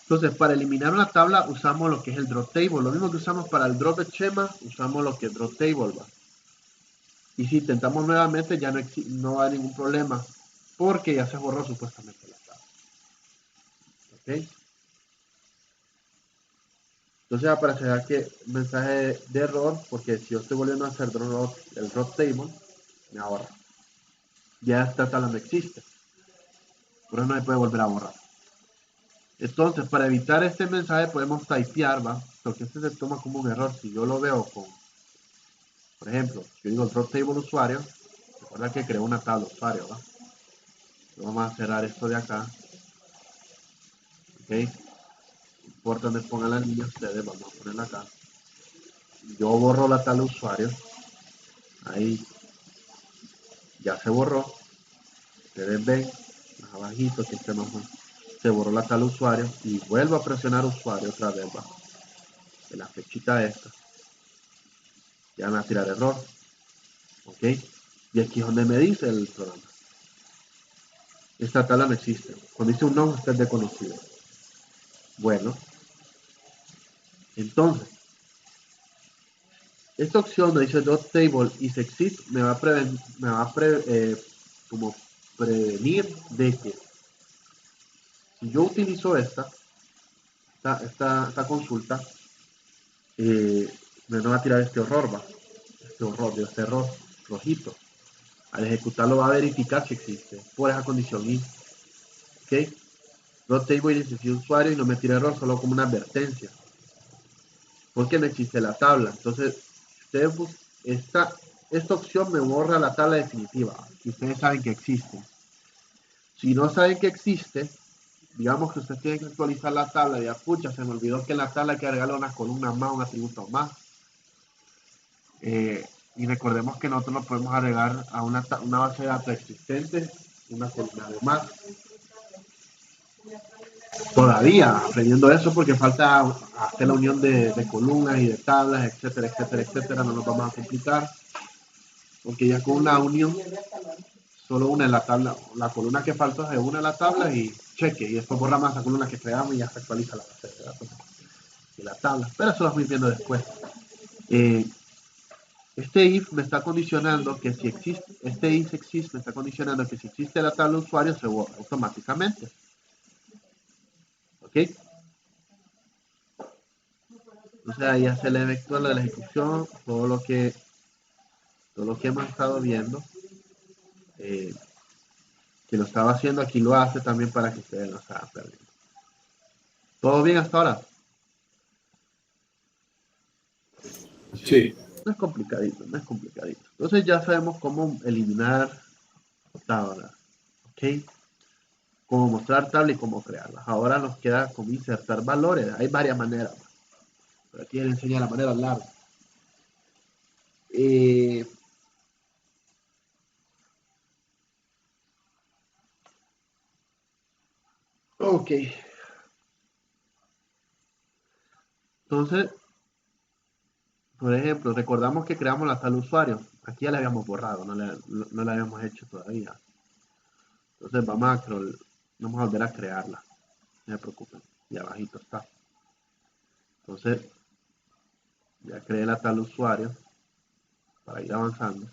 Entonces, para eliminar una tabla usamos lo que es el drop table. Lo mismo que usamos para el drop de schema, usamos lo que es drop table. ¿Va? Y si intentamos nuevamente, ya no hay ningún problema, porque ya se borró supuestamente la tabla. ¿Ok? Entonces aparecerá que mensaje de error, porque si yo estoy volviendo a hacer el drop table, me ahorra. Ya esta tabla no existe. Por eso no se puede volver a borrar. Entonces, para evitar este mensaje podemos typear, ¿va? Porque este se toma como un error. Si yo lo veo con, por ejemplo, yo digo drop table usuario, recuerda que creo una tabla usuario, ¿va? Vamos a cerrar esto de acá. Ok. No importa donde pongan la línea ustedes, vamos a ponerla acá. Yo borro la tabla usuario. Ahí ya se borró. Ustedes ven, más abajito, que se borró la tabla usuario. Y vuelvo a presionar usuario otra vez, ¿va? En la flechita esta. Ya me va a tirar error. Ok. Y aquí es donde me dice el programa. Esta tabla no existe. Cuando dice un no, usted es desconocido. Bueno, entonces, esta opción donde dice dot table is exist me va a prevenir de que si yo utilizo esta consulta, me va a tirar este error, ¿va? Este error rojito. Al ejecutarlo va a verificar si existe por esa condición y ok. Dot table is exist usuario y no me tira error, solo como una advertencia. porque no existe la tabla. Entonces, ustedes esta opción me borra la tabla definitiva, que ustedes saben que existe. Si no saben que existe, digamos que ustedes tienen que actualizar la tabla y ya, pucha, se me olvidó que en la tabla hay que agregarle unas columnas más, un atributo más. Y recordemos que nosotros no podemos agregar a una base de datos existente una columna de más. Todavía aprendiendo eso porque falta hacer la unión de columnas y de tablas, etcétera, etcétera, etcétera. No nos vamos a complicar porque ya con una unión solo una en la tabla, la columna que faltó se une a la tabla y cheque, y después borramos esa columna que creamos y ya se actualiza la base de datos y la tabla. Pero eso lo vamos a ir viendo después. Este if me está condicionando que si existe, este if existe me está condicionando que si existe la tabla de usuario se borra automáticamente. ¿Ok? Entonces ahí hace el efecto de la ejecución, todo lo que hemos estado viendo, que lo estaba haciendo, aquí lo hace también para que ustedes no se hagan perdiendo. ¿Todo bien hasta ahora? Sí. No es complicadito, no es complicadito. Entonces ya sabemos cómo eliminar tablas, ¿ok? Cómo mostrar tablas y cómo crearlas. Ahora nos queda cómo insertar valores. Hay varias maneras, pero aquí les enseño la manera larga. Ok. Entonces, por ejemplo, recordamos que creamos la tabla usuario. Aquí ya la habíamos borrado, no la habíamos hecho todavía. Entonces vamos a volver a crearla. No se preocupen, y abajito está. Entonces, ya creé la tabla usuario para ir avanzando.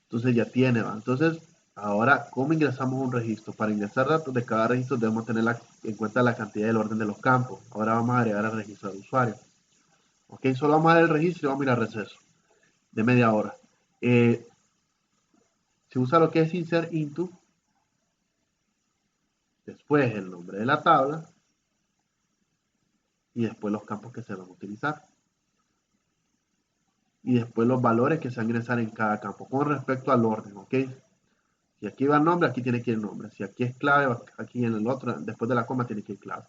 Entonces ya tiene, ¿va? Entonces, ahora, ¿cómo ingresamos un registro? Para ingresar datos de cada registro debemos tener en cuenta la cantidad y el orden de los campos. Ahora vamos a agregar el registro del usuario. Ok, solo vamos a dar el registro y vamos a ir al receso de media hora. Se usa lo que es insert into, después el nombre de la tabla y después los campos que se van a utilizar. Y después los valores que se van a ingresar en cada campo con respecto al orden, ¿ok? Si aquí va el nombre, aquí tiene que ir el nombre. Si aquí es clave, aquí en el otro, después de la coma tiene que ir clave.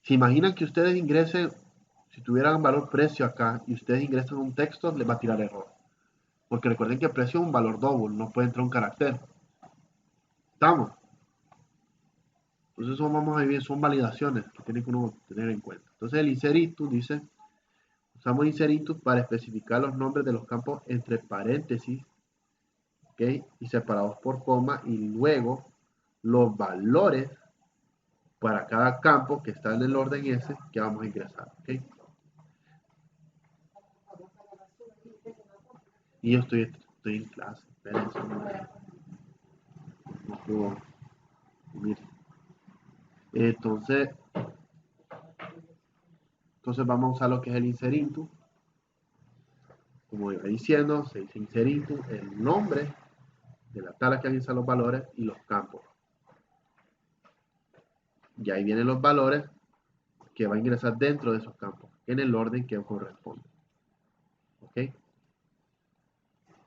¿Se imaginan que ustedes ingresen, si tuvieran valor precio acá y ustedes ingresan un texto, les va a tirar error? Porque recuerden que precio es un valor doble, no puede entrar un carácter. ¿Estamos? Entonces eso vamos a ver, son validaciones que tiene que uno tener en cuenta. Entonces el inseritus dice, usamos inseritus para especificar los nombres de los campos entre paréntesis, ¿ok? Y separados por coma, y luego los valores para cada campo que está en el orden ese que vamos a ingresar, ¿ok? Y yo estoy en clase, espérense, no puedo, mire. Entonces vamos a usar lo que es el inseritus. Como iba diciendo, se dice inseritus, el nombre de la tabla que analiza los valores y los campos. Y ahí vienen los valores que va a ingresar dentro de esos campos, en el orden que corresponde. ¿Ok?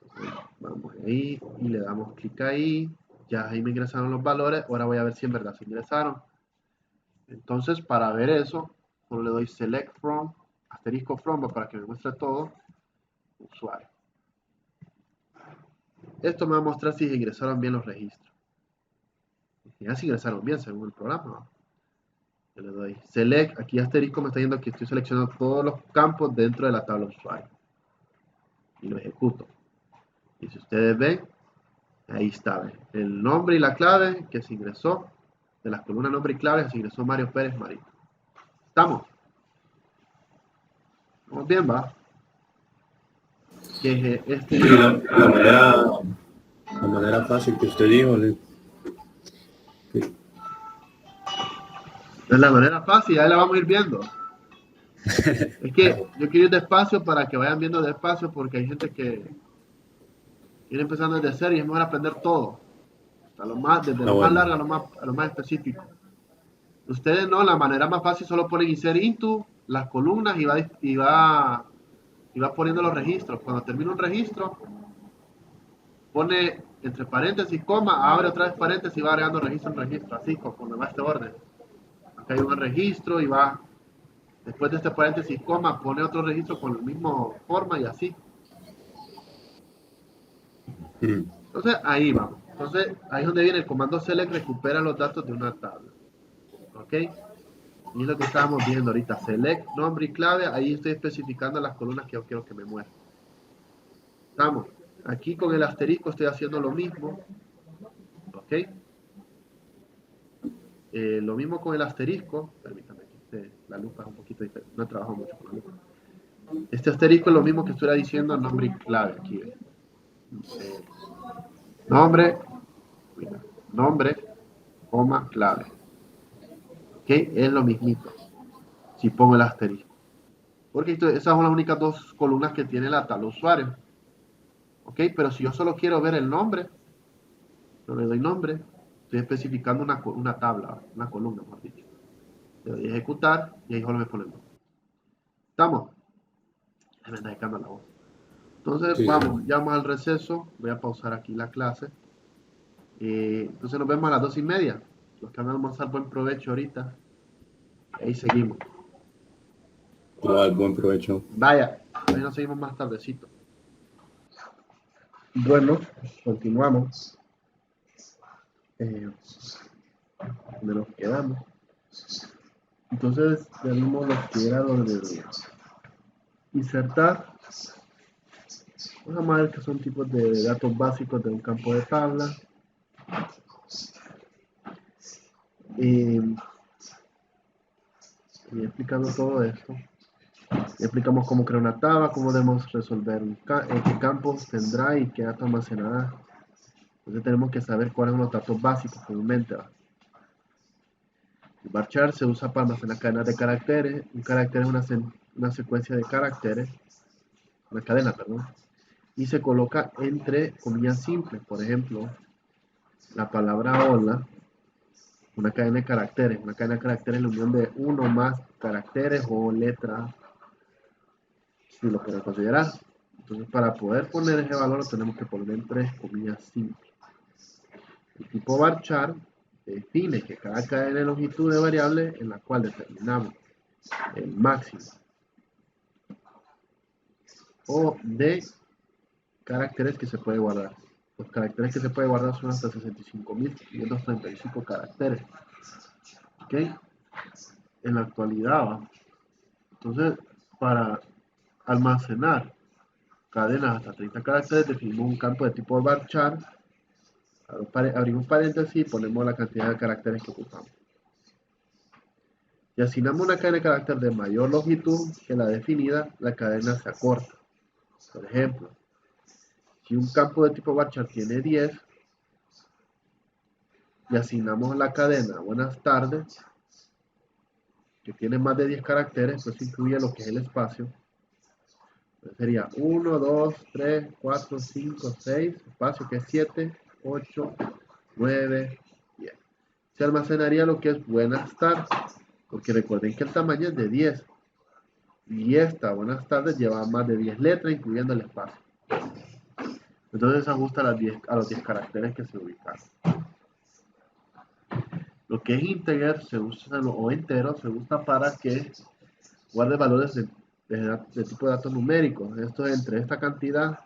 Entonces, vamos ahí y le damos clic ahí. Ya ahí me ingresaron los valores. Ahora voy a ver si en verdad se ingresaron. Entonces, para ver eso, solo le doy select from, asterisco from, para que me muestre todo, usuario. Esto me va a mostrar si ingresaron bien los registros. Ya se ingresaron bien según el programa, ¿no? Yo le doy select, aquí asterisco me está diciendo que estoy seleccionando todos los campos dentro de la tabla usuario. Y lo ejecuto. Y si ustedes ven, ahí está, el nombre y la clave que se ingresó, de las columnas nombre y clave que se ingresó Mario Pérez Marito. ¿Estamos? ¿Vamos bien, va? Que Sí, la manera fácil que usted dijo. es la manera fácil, ahí la vamos a ir viendo. Es que yo quiero ir despacio para que vayan viendo despacio porque hay gente que viene empezando desde cero y es mejor aprender todo. Hasta desde lo más largo a lo más específico. Ustedes no, la manera más fácil solo ponen insert into las columnas y va poniendo los registros. Cuando termina un registro, pone entre paréntesis, coma, abre otra vez paréntesis y va agregando registro en registro, así conforme va este orden. Acá hay un registro y va, después de este paréntesis, coma, pone otro registro con la misma forma y así. Entonces, ahí vamos. Entonces, ahí es donde viene el comando select, recupera los datos de una tabla. ¿Ok? Y es lo que estábamos viendo ahorita. Select, nombre y clave. Ahí estoy especificando las columnas que yo quiero que me muestren. Estamos. Aquí con el asterisco estoy haciendo lo mismo. ¿Ok? Lo mismo con el asterisco. Permítame que la lupa es un poquito diferente. No he trabajado mucho con la lupa. Este asterisco es lo mismo que estuviera diciendo nombre y clave. Aquí. Nombre. Mira, nombre, coma, clave. ¿Ok? Es lo mismito. Si pongo el asterisco. Porque esas son las únicas dos columnas que tiene la tabla usuario. ¿Ok? Pero si yo solo quiero ver el nombre, yo le doy nombre, estoy especificando una tabla, una columna, mejor dicho. Le doy a ejecutar y ahí solo me pone el nombre. ¿Estamos? Me está dejando la voz. Entonces, Sí, vamos, ya vamos al receso. Voy a pausar aquí la clase. Entonces nos vemos a las 2:30. Los que van a almorzar, buen provecho ahorita. Ahí seguimos. igual, buen provecho. Vaya, ahí nos seguimos más tardecito. Bueno, continuamos. Donde nos quedamos. Entonces, tenemos lo que era lo de insertar. Vamos a ver que son tipos de datos básicos de un campo de tabla. Y explicando todo esto. Y explicamos cómo crear una tabla, cómo debemos resolver qué campos tendrá y qué datos almacenará. Entonces tenemos que saber cuáles son los datos básicos comúnmente. El varchar se usa para almacenar cadenas de caracteres. Un carácter es una secuencia de caracteres, una cadena, perdón, y se coloca entre comillas simples. Por ejemplo, la palabra hola, una cadena de caracteres. Una cadena de caracteres es la unión de uno o más caracteres o letras, si lo podemos considerar. Entonces, para poder poner ese valor, lo tenemos que poner entre comillas simples. El tipo varchar define que cada cadena de longitud de variable en la cual determinamos el máximo o de caracteres que se puede guardar. Los caracteres que se puede guardar son hasta 65.535 caracteres. ¿Ok? En la actualidad, entonces, para almacenar cadenas hasta 30 caracteres, definimos un campo de tipo varchar, abrimos paréntesis y ponemos la cantidad de caracteres que ocupamos. Si asignamos una cadena de carácter de mayor longitud que la definida, la cadena se acorta. Por ejemplo, si un campo de tipo varchar tiene 10 y asignamos la cadena buenas tardes, que tiene más de 10 caracteres, pues incluye lo que es el espacio. Entonces sería 1, 2, 3, 4, 5, 6, espacio que es 7, 8, 9, 10. Se almacenaría lo que es buenas tardes, porque recuerden que el tamaño es de 10. Y esta buenas tardes lleva más de 10 letras, incluyendo el espacio. Entonces se ajusta a los 10 caracteres que se ubican. Lo que es integer se usa, o entero se usa para que guarde valores de tipo de datos numéricos. Esto es entre esta cantidad,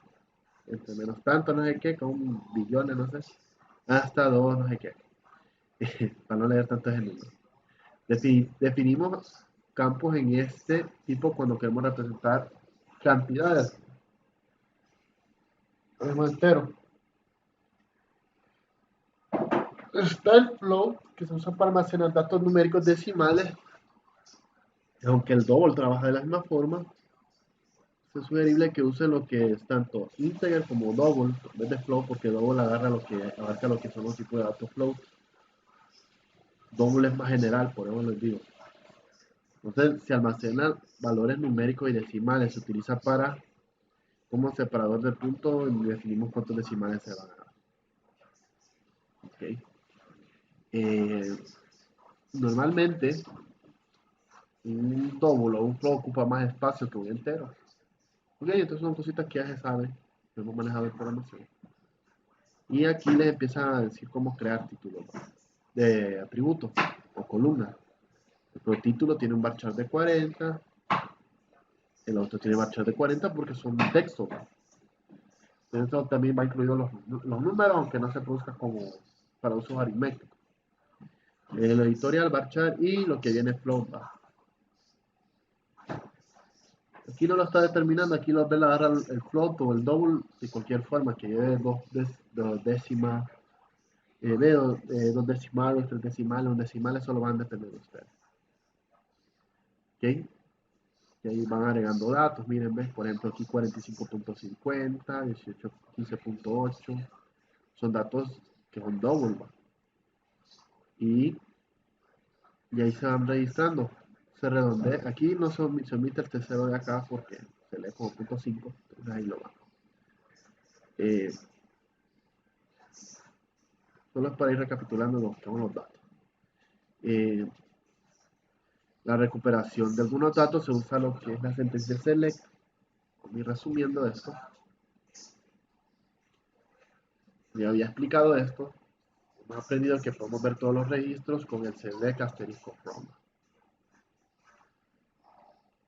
entre menos tanto, no sé qué, con billones, no sé, hasta 2, no sé qué. Para no leer tanto ese número. Definimos campos en este tipo cuando queremos representar cantidades. Tenemos entero. Está el float, que se usa para almacenar datos numéricos decimales. Aunque el double trabaja de la misma forma, es sugerible que use lo que es tanto integer como double en vez de float, porque double abarca lo que son los tipos de datos float. Double es más general, por eso les digo. Entonces, se almacenan valores numéricos y decimales. Se utiliza para como separador de punto y definimos cuántos decimales se van a dar. Okay. normalmente un double o un flow ocupa más espacio que un entero. Ok, entonces son cositas que ya se sabe, que hemos manejado en programación. Y aquí les empiezan a decir cómo crear títulos de atributos o columnas. El título tiene un varchar de 40, el otro tiene varchar de 40 porque son textos. Eso también va incluido los números, aunque no se produzca como para usos aritméticos. El editorial, varchar y lo que viene float. Aquí no lo está determinando, aquí lo ve agarra el float o el double de cualquier forma, que lleve dos décimas, dos decimales, tres decimales, un decimal, eso lo van a depender de ustedes. ¿Ok? Y ahí van agregando datos, miren, ves, por ejemplo aquí 45.50, 18, 15.8, son datos que son double, ¿va? Y ahí se van registrando, se redondea, aquí no se omite el tercero de acá porque se lee como .5, entonces ahí lo va. Solo es para ir recapitulando los datos. La recuperación de algunos datos se usa lo que es la sentencia select. Voy resumiendo esto. Ya había explicado esto. Hemos aprendido que podemos ver todos los registros con el select asterisco from.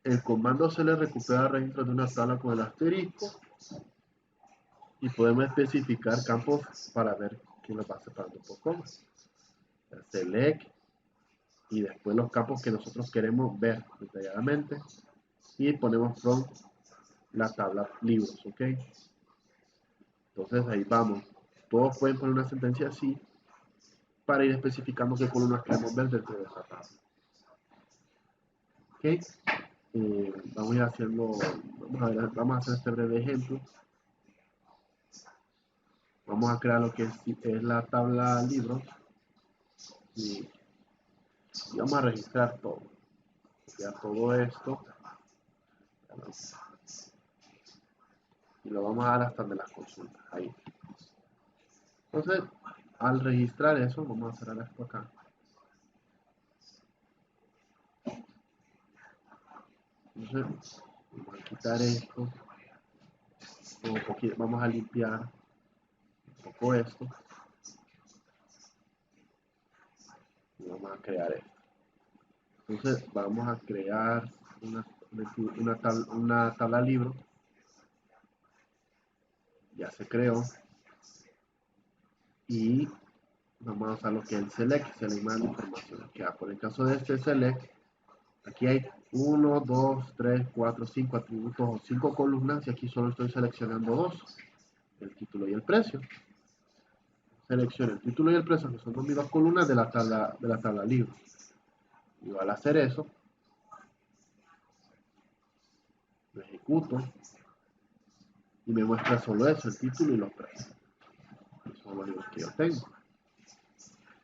El comando select recupera registros de una tabla con el asterisco y podemos especificar campos para ver quién lo va separando por comas. El select y después los campos que nosotros queremos ver detalladamente y ponemos from la tabla libros, ¿ok? Entonces ahí vamos. Todos pueden poner una sentencia así para ir especificando qué columnas queremos ver dentro de esa tabla. ¿Ok? Vamos a ir haciendo, vamos a hacer este breve ejemplo. Vamos a crear lo que es la tabla libros y vamos a registrar todo. Ya todo esto y lo vamos a dar hasta de las consultas. Ahí. Entonces, al registrar eso, vamos a cerrar esto acá. Entonces, vamos a quitar esto. Vamos a limpiar un poco esto. Y vamos a crear esto. Entonces, vamos a crear una tabla libro. Ya se creó. Y vamos a usar lo que es el select, select más información. Que por el caso de este select, aquí hay 1, 2, 3, 4, 5 atributos o 5 columnas y aquí solo estoy seleccionando 2, el título y el precio. Selecciono el título y el precio, que son mis dos columnas de la tabla libro. Y al hacer eso, lo ejecuto y me muestra solo eso, el título y los precios. Esos son los libros que yo tengo.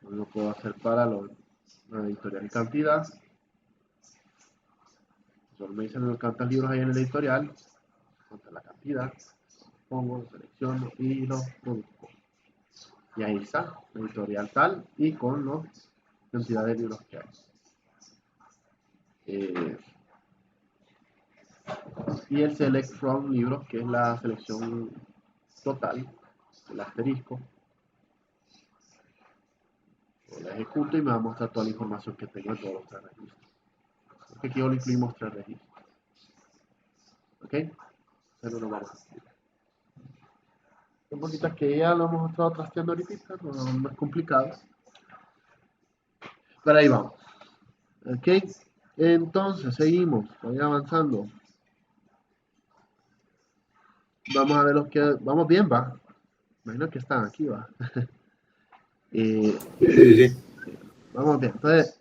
Lo puedo hacer para la editorial cantidad. Solo me dicen cuántos libros hay en el editorial, cuánta la cantidad, pongo, selecciono y los produzco. Y ahí está, editorial tal y con la cantidad de libros que hay. Y el select from libros, que es la selección total, el asterisco. Lo ejecuto y me va a mostrar toda la información que tengo en todos los 3 registros. Porque aquí solo incluimos 3 registros. ¿Ok? Pero no vamos a hacer. Son cositas que ya lo hemos estado trasteando ahorita, no es complicado. Pero ahí vamos. ¿Ok? Entonces, seguimos. Voy avanzando. Vamos a ver los que... Vamos bien, va. Imagino que están aquí, va. Sí. Vamos bien. Entonces,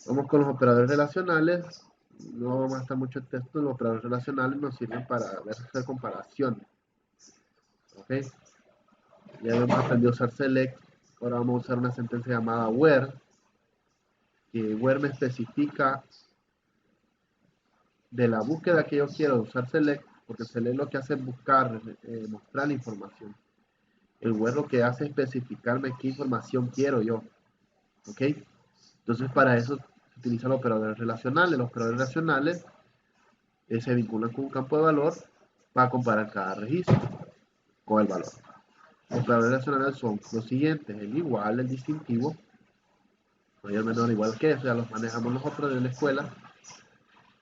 vamos con los operadores relacionales. No vamos a estar mucho en texto. Los operadores relacionales nos sirven para hacer comparaciones. ¿Ok? Ya hemos aprendido a usar select. Ahora vamos a usar una sentencia llamada where. Que where me especifica de la búsqueda que yo quiero usar select. Porque select lo que hace es buscar, mostrar la información. El where lo que hace es especificarme qué información quiero yo. ¿Ok? Entonces, para eso se utilizan los operadores relacionales. Los operadores relacionales se vinculan con un campo de valor para comparar cada registro con el valor. Los operadores relacionales son los siguientes: el igual, el distintivo, mayor, menor, igual que eso, ya los manejamos nosotros en la escuela.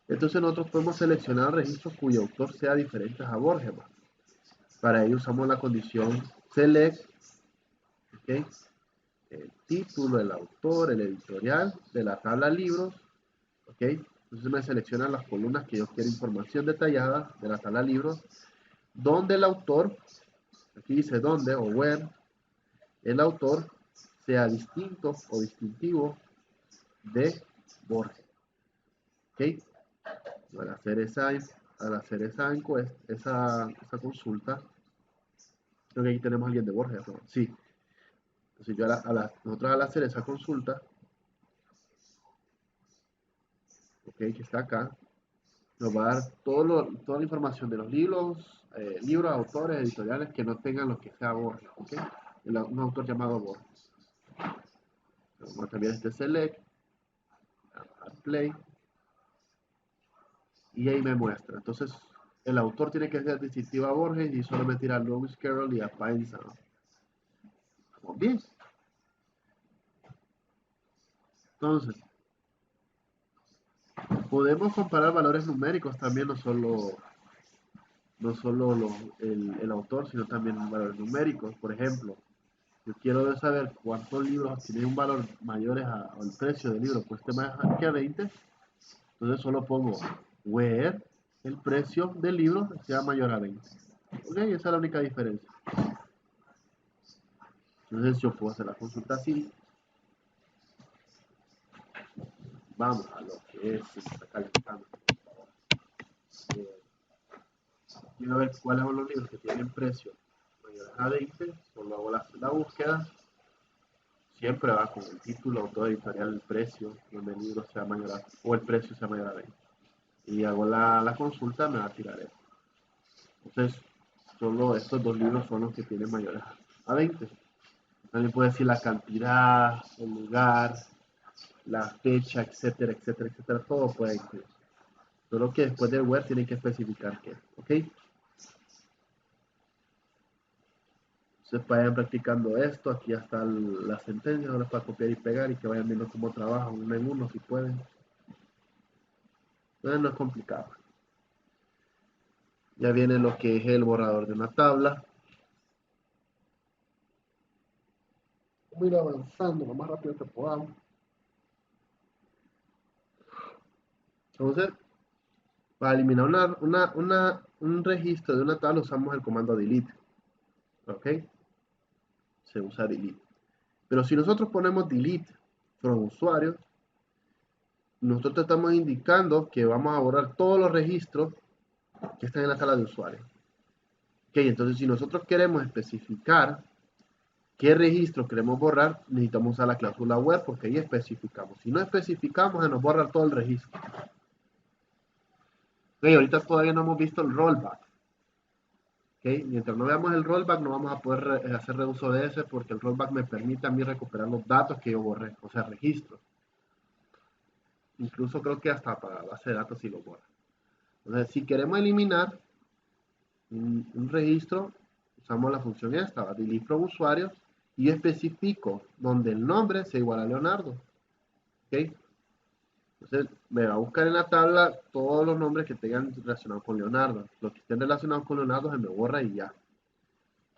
Entonces nosotros podemos seleccionar registros cuyo autor sea diferente a Borges. Para ello usamos la condición select, ¿okay? El título, el autor, el editorial de la tabla libros, ¿ok? Entonces me seleccionan las columnas que yo quiero información detallada de la tabla libros, donde el autor, aquí dice donde o where, el autor sea distinto o distintivo de Borges, ¿ok? Al hacer esa encuesta, esa consulta, creo que aquí tenemos a alguien de Borges, ¿no? Sí. Entonces yo nosotros al hacer esa consulta, ok, que está acá, nos va a dar toda la información de los libros, autores, editoriales que no tengan lo que sea Borges, ¿ok? Un autor llamado Borges. Vamos a cambiar este select, a play, y ahí me muestra. Entonces, el autor tiene que ser distintivo a Borges y solamente ir a Lewis Carroll y a Pine Sound. Vamos bien. Entonces, podemos comparar valores numéricos también, no solo el autor, sino también valores numéricos. Por ejemplo, yo quiero saber cuántos libros tienen un valor mayor al precio del libro, cueste más que a 20. Entonces solo pongo where el precio del libro sea mayor a 20. Ok, esa es la única diferencia. Entonces yo puedo hacer la consulta así. Vamos a lo que se está calentando. Quiero ver cuáles son los libros que tienen precio mayor a 20. Solo hago la búsqueda. Siempre va con el título, autor, editorial, el precio, donde el libro sea mayor a, o el precio sea mayor a 20. Y hago la consulta, me va a tirar esto. Entonces, solo estos dos libros son los que tienen mayores a 20. También puede decir la cantidad, el lugar, la fecha, etcétera, etcétera, etcétera. Todo puede incluir. Solo que después del web tienen que especificar qué. ¿Ok? Entonces vayan practicando esto. Aquí está la sentencia, ahora para copiar y pegar y que vayan viendo cómo trabajan uno en uno si pueden. Entonces no es complicado. Ya viene lo que es el borrador de una tabla. Vamos a ir avanzando lo más rápido que podamos. Entonces, para eliminar un registro de una tabla usamos el comando delete. ¿Ok? Se usa delete. Pero si nosotros ponemos delete from usuario, nosotros estamos indicando que vamos a borrar todos los registros que están en la tabla de usuario. Ok, entonces si nosotros queremos especificar qué registro queremos borrar, necesitamos usar la cláusula where porque ahí especificamos. Si no especificamos, se nos borra todo el registro. Ok, ahorita todavía no hemos visto el rollback. Okay. Mientras no veamos el rollback, no vamos a poder hacer reuso de ese porque el rollback me permite a mí recuperar los datos que yo borré, o sea, registros. Incluso creo que hasta para la base de datos si lo borra. Entonces, si queremos eliminar un registro, usamos la función esta, delete from usuarios, y especifico donde el nombre sea igual a Leonardo. ¿Okay? Entonces, me va a buscar en la tabla todos los nombres que tengan relacionados con Leonardo. Los que estén relacionados con Leonardo se me borra y ya.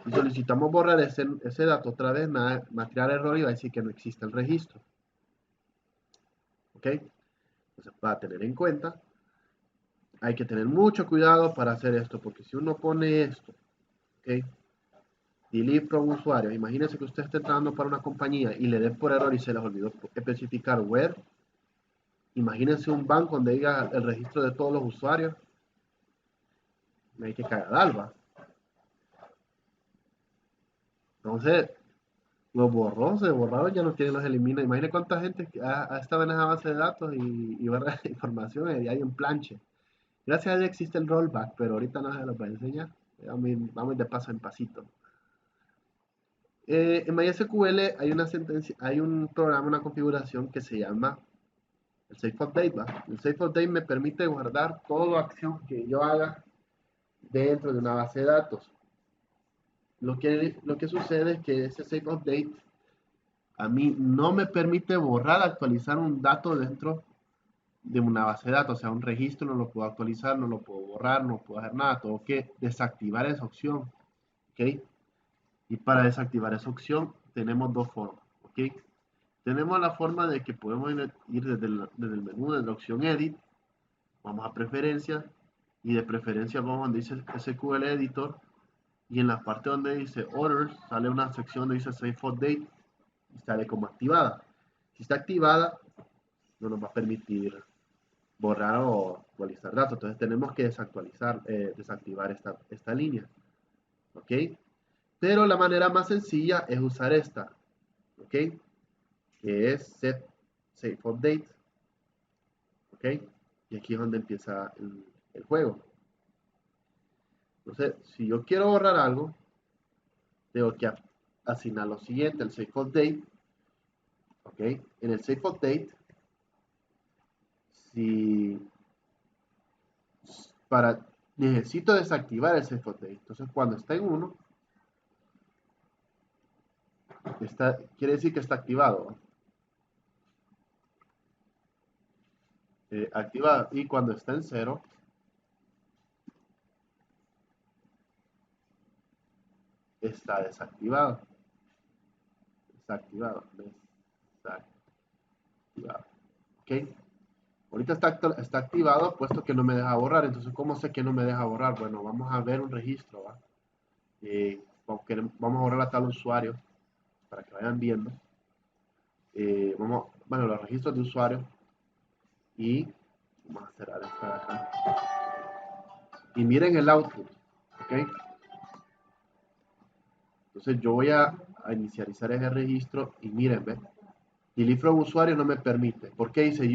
Si solicitamos borrar ese dato otra vez, me va a tirar error y va a decir que no existe el registro. ¿Ok? Entonces, para tener en cuenta, hay que tener mucho cuidado para hacer esto, porque si uno pone esto, ¿ok? Delete from usuario, imagínense que usted esté entrando para una compañía y le den por error y se les olvidó especificar where. Imagínense un banco donde diga el registro de todos los usuarios. Me hay que cagar alba. Entonces, los borró, se borraron, ya no tienen, los elimina. Imagínense cuánta gente ha estado en esa base de datos y borra información y hay un planche. Gracias a Dios existe el rollback, pero ahorita no se los voy a enseñar. Vamos de paso en pasito. En MySQL hay una sentencia, hay un programa, una configuración que se llama el Safe Update, ¿va? El Safe Update me permite guardar toda acción que yo haga dentro de una base de datos. Lo que sucede es que ese Safe Update a mí no me permite borrar, actualizar un dato dentro de una base de datos, o sea, un registro no lo puedo actualizar, no lo puedo borrar, no puedo hacer nada, tengo que desactivar esa opción, ¿ok? Y para desactivar esa opción tenemos dos formas, ¿ok? Tenemos la forma de que podemos ir desde el menú, de la opción Edit, vamos a Preferencias, y de Preferencias vamos donde dice SQL Editor, y en la parte donde dice Orders, sale una sección donde dice Safe Update, y sale como activada. Si está activada, no nos va a permitir borrar o actualizar datos. Entonces tenemos que desactivar esta línea. ¿Ok? Pero la manera más sencilla es usar esta. ¿Ok? Que es Set Safe Update. ¿Ok? Y aquí es donde empieza el juego. Entonces, si yo quiero borrar algo, tengo que asignar lo siguiente, el Safe Update. ¿Ok? En el Safe Update, si necesito desactivar el Safe Update. Entonces, cuando está en 1, quiere decir que está activado. Activado. Y cuando está en 0, está desactivado. Desactivado. Desactivado. ¿Ok? Ahorita está activado puesto que no me deja borrar. Entonces, ¿cómo sé que no me deja borrar? Bueno, vamos a ver un registro. ¿Va? Vamos a borrar a tal usuario para que vayan viendo. Bueno, los registros de usuario. Y vamos a cerrar esta de acá. Y miren el output. ¿Ok? Entonces yo voy a inicializar ese registro y miren, ¿ven? Delete from usuario no me permite. ¿Por qué dice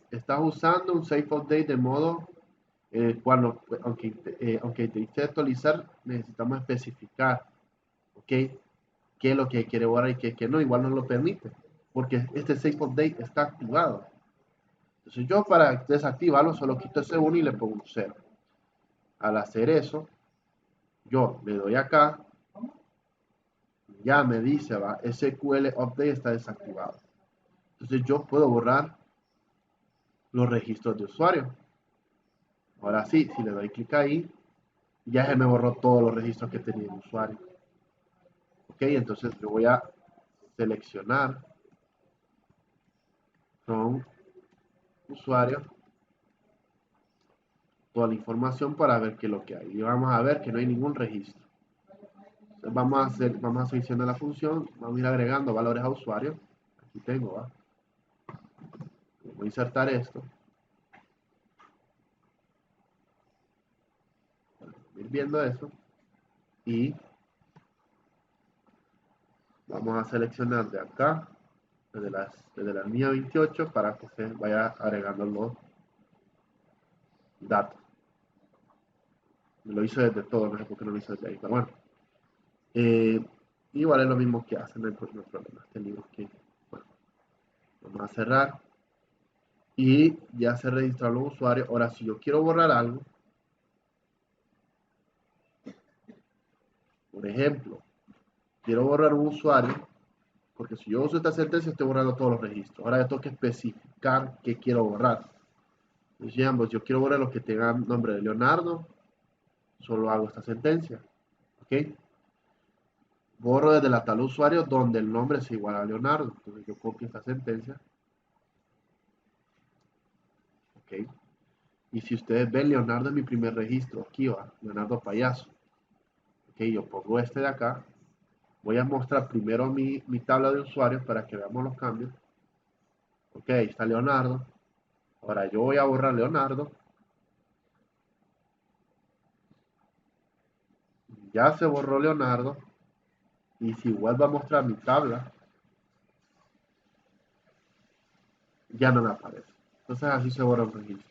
estás usando un Safe Update de modo cuando, aunque te dice actualizar, necesitamos especificar, ¿ok? ¿Qué es lo que quiere borrar y qué no? Igual no lo permite, porque este Safe Update está activado. Entonces yo para desactivarlo solo quito ese 1 y le pongo un 0. Al hacer eso, yo le doy acá, ya me dice, va, SQL Update está desactivado. Entonces yo puedo borrar los registros de usuario. Ahora sí, si le doy clic ahí, ya se me borró todos los registros que tenía el usuario. Ok, entonces yo voy a seleccionar con usuario toda la información para ver qué es lo que hay. Y vamos a ver que no hay ningún registro. Entonces vamos a seleccionar la función, vamos a ir agregando valores a usuario. Aquí tengo, ¿va? Voy a insertar esto. Ir viendo eso. Y vamos a seleccionar de acá, desde la línea 28, para que se vaya agregando los datos. Lo hizo desde todo, no sé por qué no lo hizo desde ahí, pero bueno. Igual es lo mismo que hacen, no hay problema. Este libro que, bueno, vamos a cerrar. Y ya se registraron los usuarios. Ahora, si yo quiero borrar algo, por ejemplo, quiero borrar un usuario, porque si yo uso esta sentencia, estoy borrando todos los registros. Ahora yo tengo que especificar qué quiero borrar. Entonces, yo quiero borrar los que tengan nombre de Leonardo, solo hago esta sentencia. ¿Ok? Borro desde la tal usuario donde el nombre es igual a Leonardo. Entonces yo copio esta sentencia. ¿Ok? Y si ustedes ven, Leonardo es mi primer registro. Aquí va, Leonardo Payaso. ¿Ok? Yo pongo este de acá. Voy a mostrar primero mi tabla de usuarios para que veamos los cambios. Ok, ahí está Leonardo. Ahora yo voy a borrar Leonardo. Ya se borró Leonardo. Y si vuelvo a mostrar mi tabla, ya no me aparece. Entonces así se borra un registro.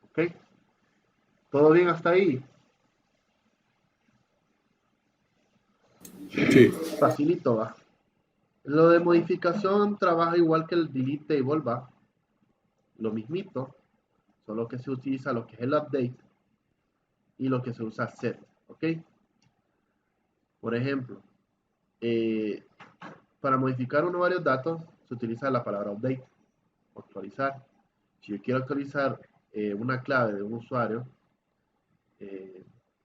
¿Ok? ¿Todo bien hasta ahí? Sí. Facilito, va. Lo de modificación trabaja igual que el delete table, va. Lo mismito, solo que se utiliza lo que es el update y lo que se usa set, ¿ok? Por ejemplo, para modificar uno o varios datos se utiliza la palabra update, actualizar. Si yo quiero actualizar una clave de un usuario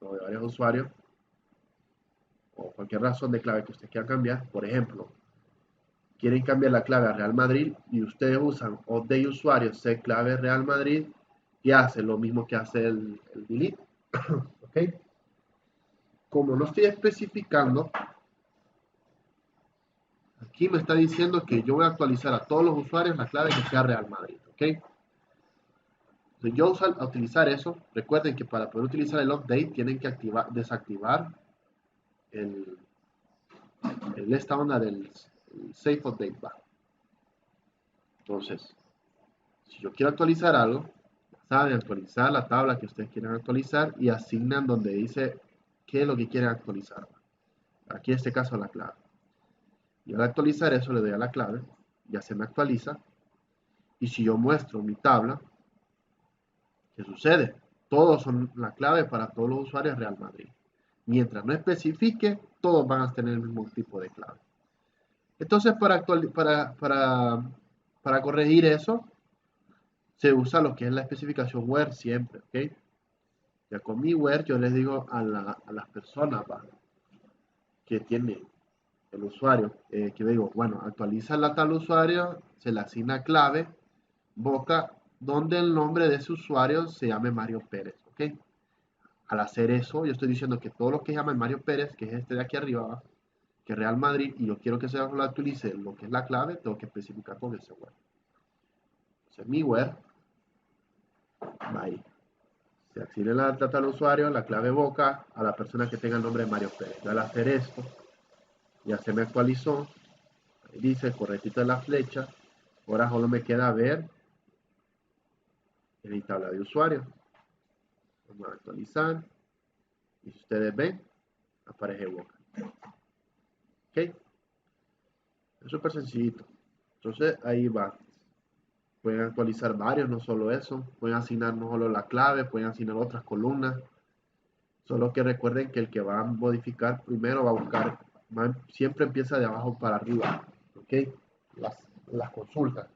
o de varios usuarios, o cualquier razón de clave que usted quiera cambiar, por ejemplo, quieren cambiar la clave a Real Madrid y ustedes usan update usuario set clave Real Madrid y hace lo mismo que hace el delete, ¿ok? Como no estoy especificando, aquí me está diciendo que yo voy a actualizar a todos los usuarios la clave que sea Real Madrid, ¿ok? Entonces yo a utilizar eso, recuerden que para poder utilizar el update tienen que desactivar esta onda del safe update bar. Entonces, si yo quiero actualizar algo, saben actualizar la tabla que ustedes quieren actualizar y asignan donde dice qué es lo que quieren actualizar. Aquí en este caso la clave. Y al actualizar eso le doy a la clave, ya se me actualiza. Y si yo muestro mi tabla, ¿qué sucede? Todos son la clave para todos los usuarios Real Madrid. Mientras no especifique, todos van a tener el mismo tipo de clave. Entonces, para corregir eso, se usa lo que es la especificación where siempre, ¿ok? Ya con mi where yo les digo a las personas que tiene el usuario, que digo, bueno, actualiza la tal usuario, se le asigna clave, boca, donde el nombre de ese usuario se llame Mario Pérez, ¿ok? Al hacer eso, yo estoy diciendo que todo lo que llama Mario Pérez, que es este de aquí arriba, que es Real Madrid, y yo quiero que se lo actualice lo que es la clave, tengo que especificar con ese where. Entonces mi where va ahí. Se asigna la data al usuario, la clave boca, a la persona que tenga el nombre de Mario Pérez. Yo al hacer esto, ya se me actualizó, ahí dice correctito de la flecha, ahora solo me queda ver en mi tabla de usuario. Vamos a actualizar, y si ustedes ven, aparece boca. ¿Ok? Es súper sencillito. Entonces ahí va. Pueden actualizar varios, no solo eso. Pueden asignar no solo la clave, pueden asignar otras columnas. Solo que recuerden que el que va a modificar primero va a buscar, siempre empieza de abajo para arriba. ¿Ok? Las consultas.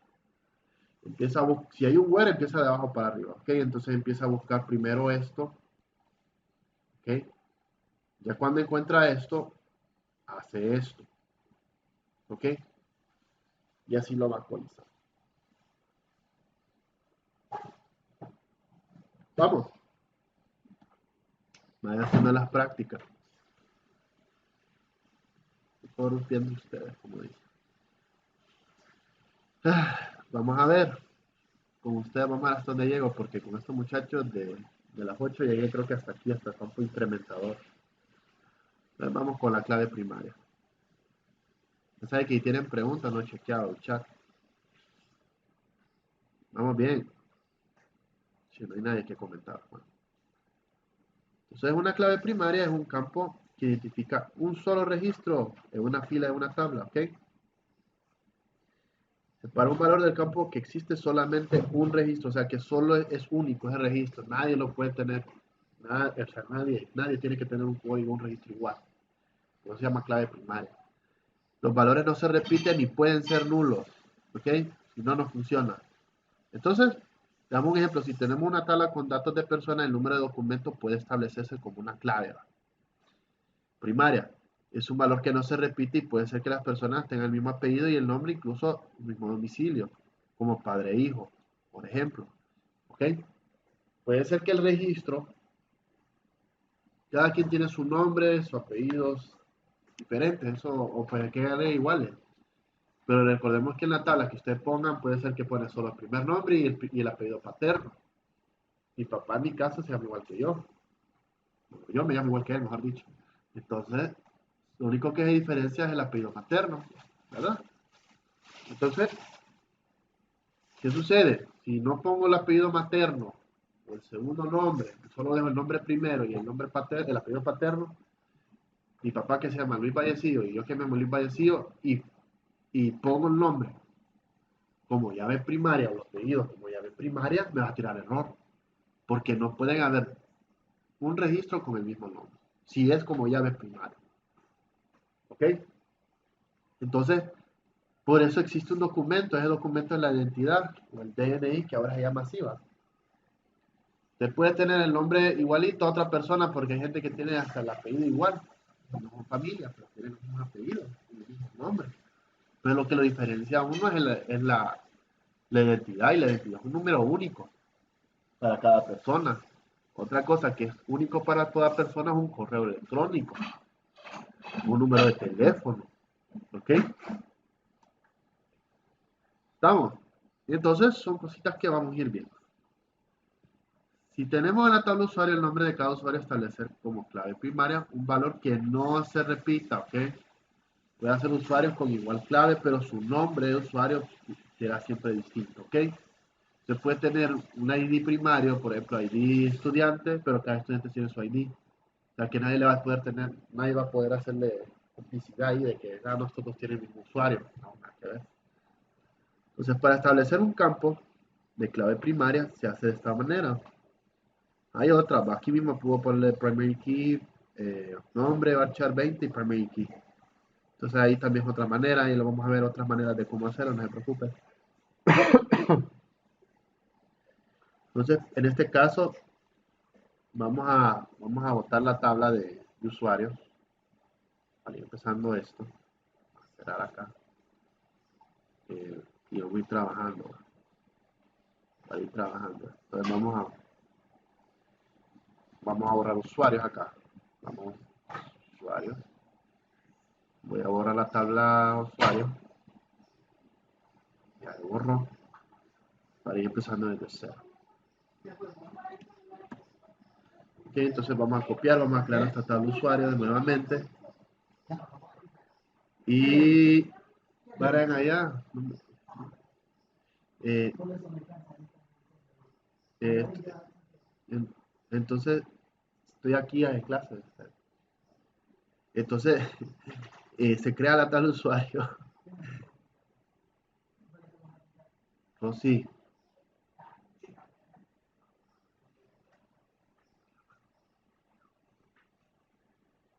Si hay un where, empieza de abajo para arriba. ¿Ok? Entonces empieza a buscar primero esto. ¿Ok? Ya cuando encuentra esto, hace esto. ¿Ok? Y así lo va a actualizar. Vamos. Vayan haciendo las prácticas. Por rompiendo ustedes, como dicen. Vamos a ver. Con ustedes vamos a ver hasta dónde llego, porque con estos muchachos de las 8 llegué creo que hasta aquí, hasta el campo incrementador. Entonces vamos con la clave primaria. Ya saben que si tienen preguntas, no he chequeado el chat. Vamos bien. Si no hay nadie que comentar. Bueno. Entonces una clave primaria es un campo que identifica un solo registro en una fila de una tabla, ¿ok? Para un valor del campo que existe solamente un registro, o sea que solo es único ese registro, nadie lo puede tener, o sea, nadie tiene que tener un código, un registro igual. Eso se llama clave primaria. Los valores no se repiten ni pueden ser nulos, ¿ok? Si no, no funciona. Entonces, damos un ejemplo, si tenemos una tabla con datos de personas, el número de documentos puede establecerse como una clave, ¿verdad? Primaria. Es un valor que no se repite y puede ser que las personas tengan el mismo apellido y el nombre, incluso el mismo domicilio, como padre e hijo, por ejemplo. ¿Ok? Puede ser que el registro, cada quien tiene su nombre, sus apellidos diferentes, eso, o puede que quede iguales. Pero recordemos que en la tabla que ustedes pongan, puede ser que pone solo el primer nombre y el apellido paterno. Mi papá en mi caso se llama igual que yo. Yo me llamo igual que él, mejor dicho. Entonces, lo único que se diferencia es el apellido materno, ¿verdad? Entonces, ¿qué sucede? Si no pongo el apellido materno o el segundo nombre, solo dejo el nombre primero y el nombre paterno, el apellido paterno, mi papá que se llama Luis Vallecillo y yo que me llamo Luis Vallecillo y pongo el nombre como llave primaria o los apellidos como llave primaria, me va a tirar error. Porque no pueden haber un registro con el mismo nombre. Si es como llave primaria. ¿Ok? Entonces, por eso existe un documento. Ese documento es la identidad o el DNI que ahora se llama SIVA. Usted puede tener el nombre igualito a otra persona porque hay gente que tiene hasta el apellido igual. No son familia, pero tienen los mismos apellidos y el mismo nombre. Pero lo que lo diferencia a uno es la identidad, y la identidad es un número único para cada persona. Otra cosa que es único para toda persona es un correo electrónico, un número de teléfono. ¿Ok? ¿Estamos? Y entonces son cositas que vamos a ir viendo. Si tenemos en la tabla de usuario el nombre de cada usuario, establecer como clave primaria un valor que no se repita. ¿Ok? Puede ser usuarios con igual clave, pero su nombre de usuario será siempre distinto. ¿Ok? Se puede tener un ID primario, por ejemplo, ID estudiante, pero cada estudiante tiene su ID. O sea, que nadie le va a poder tener, nadie va a poder hacerle publicidad ahí de que nosotros todos tienen el mismo usuario. No, nada que ver. Entonces, para establecer un campo de clave primaria, se hace de esta manera. Hay otra, aquí mismo puedo ponerle primary key, nombre, varchar 20 y primary key. Entonces, ahí también es otra manera, y lo vamos a ver otras maneras de cómo hacerlo, no se preocupen. Entonces, en este caso, vamos a botar la tabla de usuarios. Vale, empezando esto. A cerrar acá. Y yo voy trabajando. Para ir trabajando. Entonces vamos a borrar usuarios acá. Vamos a usuarios. Voy a borrar la tabla usuarios. Ya lo borro. Para ir empezando desde cero. Ok, entonces vamos a copiar, vamos a crear esta tabla usuario nuevamente. Y vayan allá. Eh, eh, entonces, estoy aquí en clase. Entonces, se crea la tabla usuario. ¿No? Sí.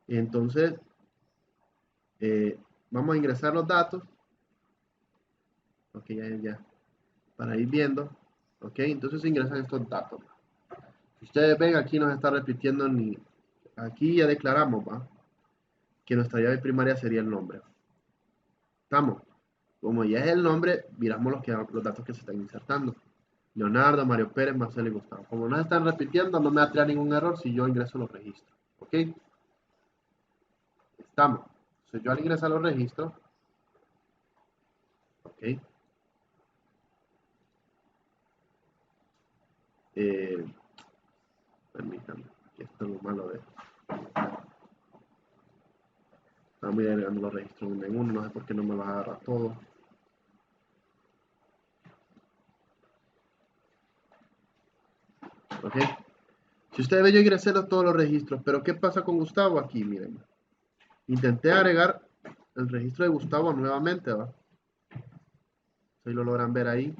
Entonces, vamos a ingresar los datos. Ok, ya. Para ir viendo. Ok, entonces ingresan estos datos. Si ustedes ven, aquí nos está repitiendo aquí ya declaramos, ¿va? Que nuestra llave primaria sería el nombre. ¿Estamos? Como ya es el nombre, miramos los datos que se están insertando. Leonardo, Mario Pérez, Marcelo y Gustavo. Como no se están repitiendo, no me va a traer ningún error si yo ingreso los registros. ¿Ok? Estamos. Entonces yo al ingresar los registros, ¿ok? Permítanme, aquí está lo malo de esto. Estamos agregando los registros uno en uno, no sé por qué no me los agarra todo. ¿Ok? Si ustedes ven, yo ingresé todos los registros, pero ¿qué pasa con Gustavo aquí? Miren. Intenté agregar el registro de Gustavo nuevamente, ¿va? Si lo logran ver ahí.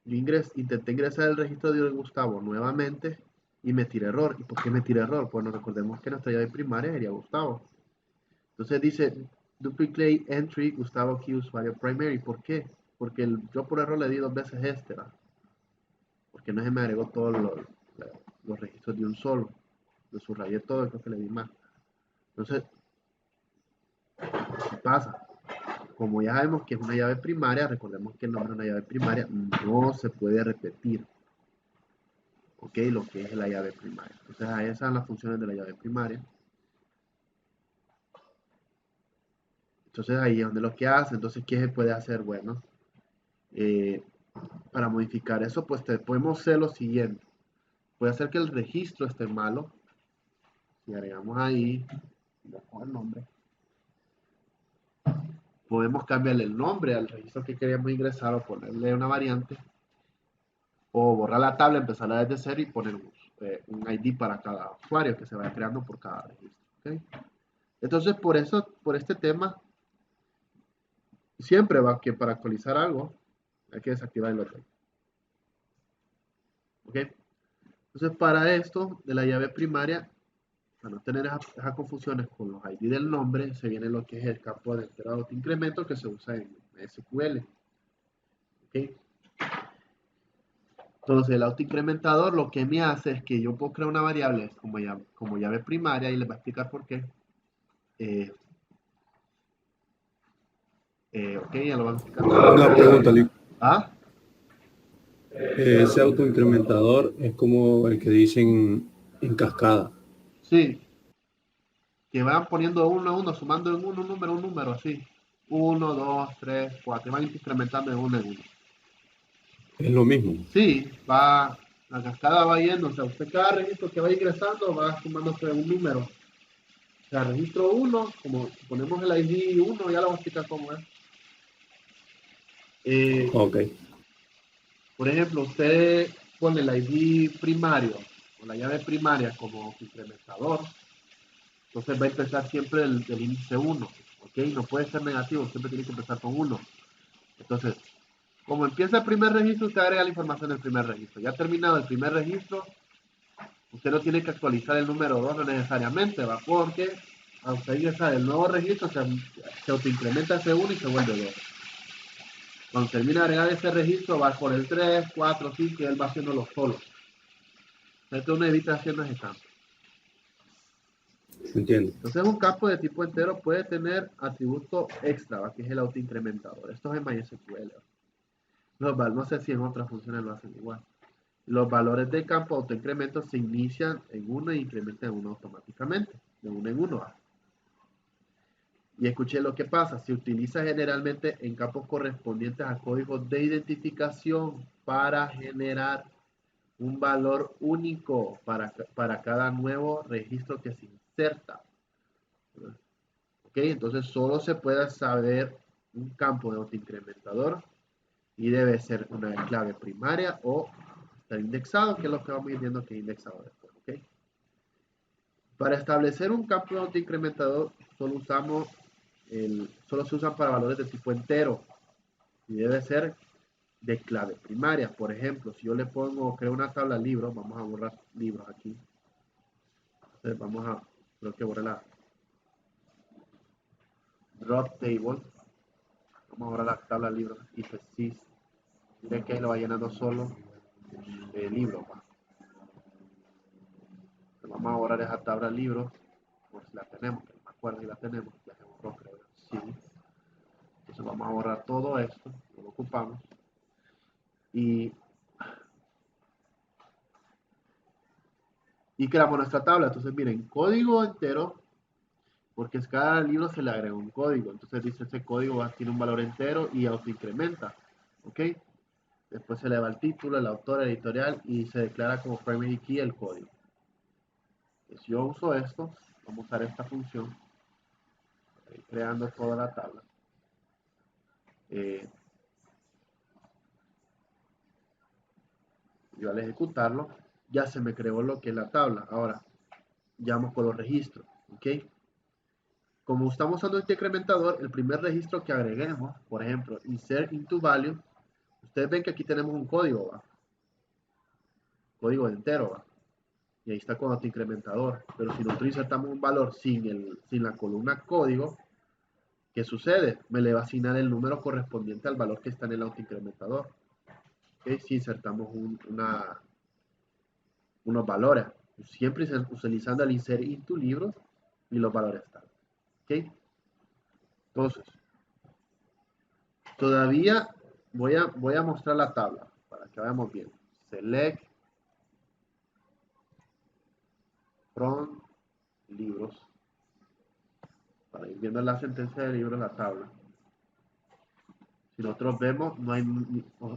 Yo intenté ingresar el registro de Gustavo nuevamente y me tiré error. ¿Y por qué me tiré error? Pues nos recordemos que nuestra llave primaria sería Gustavo. Entonces dice duplicate entry Gustavo Key usuario primary. ¿Por qué? Porque yo por error le di 2 veces este, ¿va? Porque no se me agregó todos los registros de un solo. Lo subrayé todo, creo que le di más. Entonces, ¿qué pasa? Como ya sabemos que es una llave primaria, recordemos que el nombre de una llave primaria no se puede repetir. ¿Ok? Lo que es la llave primaria. Entonces, esas son las funciones de la llave primaria. Entonces, ahí es donde lo que hace. Entonces, ¿qué se puede hacer? Bueno, para modificar eso, pues podemos hacer lo siguiente. Puede hacer que el registro esté malo. Si agregamos ahí, el nombre, podemos cambiarle el nombre al registro que queremos ingresar o ponerle una variante. O borrar la tabla, empezarla desde cero y poner uso. un ID para cada usuario que se vaya creando por cada registro. ¿Okay? Entonces, por este tema, siempre va que para actualizar algo, hay que desactivar el hotel. ¿Ok? Entonces, para esto de la llave primaria, para no tener esas confusiones con los ID del nombre, se viene lo que es el campo de entero de incremento que se usa en SQL. ¿Ok? Entonces, el autoincrementador lo que me hace es que yo puedo crear una variable como llave primaria y les voy a explicar por qué. Ok, ya lo van a explicar. Una pregunta, Lick. ¿Ah? Ese autoincrementador es como el que dicen en cascada. Sí, que van poniendo uno a uno, sumando en uno un número, así. 1, 2, 3, 4, van incrementando de uno en uno. Es lo mismo. Sí, la cascada va yendo, o sea, usted cada registro que va ingresando va sumándose un número. O sea, registro 1, como ponemos el ID 1, ya lo voy a explicar cómo es. Ok. Por ejemplo, usted pone el ID primario o la llave primaria como incrementador, entonces va a empezar siempre del índice 1, ¿ok? No puede ser negativo, siempre tiene que empezar con 1. Entonces, como empieza el primer registro, usted agrega la información del primer registro. Ya terminado el primer registro, usted no tiene que actualizar el número 2 no necesariamente, ¿va? Porque a usted ingresar el nuevo registro, se autoincrementa ese 1 y se vuelve 2. Cuando termina de agregar ese registro, va por el 3, 4, 5 y él va haciéndolo solo. Entonces uno evita haciendo ese campo. Entiendo. Entonces un campo de tipo entero puede tener atributo extra, ¿va? Que es el autoincrementador. Esto es en MySQL. No sé si en otras funciones lo hacen igual. Los valores del campo autoincremento se inician en uno e incrementan en uno automáticamente, de uno en uno. Y escuché lo que pasa. Se utiliza generalmente en campos correspondientes a códigos de identificación para generar un valor único para cada nuevo registro que se inserta. ¿Ok? Entonces solo se puede saber un campo de autoincrementador y debe ser una clave primaria o estar indexado, que es lo que vamos a ir viendo que es indexado después. ¿Ok? Para establecer un campo de autoincrementador solo se usan para valores de tipo entero y debe ser de clave primaria. Por ejemplo, si yo le pongo, creo una tabla libros, vamos a borrar libros aquí. Entonces creo que borré la drop table. Vamos a borrar la tabla libros y pues sí, mire que ahí lo va llenando solo el libro. Vamos a borrar esa tabla libros, por si la tenemos, que no me acuerdo si la tenemos, ya se borró, creo. Sí. Entonces vamos a borrar todo esto, no lo ocupamos. Y creamos nuestra tabla. Entonces, miren, código entero, porque es cada libro se le agrega un código. Entonces dice, ese código tiene un valor entero y autoincrementa. ¿Ok? Después se le va el título, el autor, el editorial y se declara como primary key el código. Entonces, si yo uso esto, vamos a usar esta función, creando toda la tabla. Yo al ejecutarlo, ya se me creó lo que es la tabla. Ahora, ya vamos con los registros. ¿Ok? Como estamos usando este incrementador, el primer registro que agreguemos, por ejemplo, insert into value, ustedes ven que aquí tenemos un código, ¿va? Código entero, ¿va? Y ahí está con nuestro incrementador. Pero si nosotros insertamos un valor sin la columna código, ¿qué sucede? Me le va a asignar el número correspondiente al valor que está en el autoincrementador. ¿Okay? Si insertamos unos valores, siempre utilizando el insert into libros y los valores están. ¿Ok? Entonces, todavía voy a mostrar la tabla para que veamos bien. Select from libros. Para ir viendo la sentencia de libros, la tabla. Si nosotros vemos, no hay,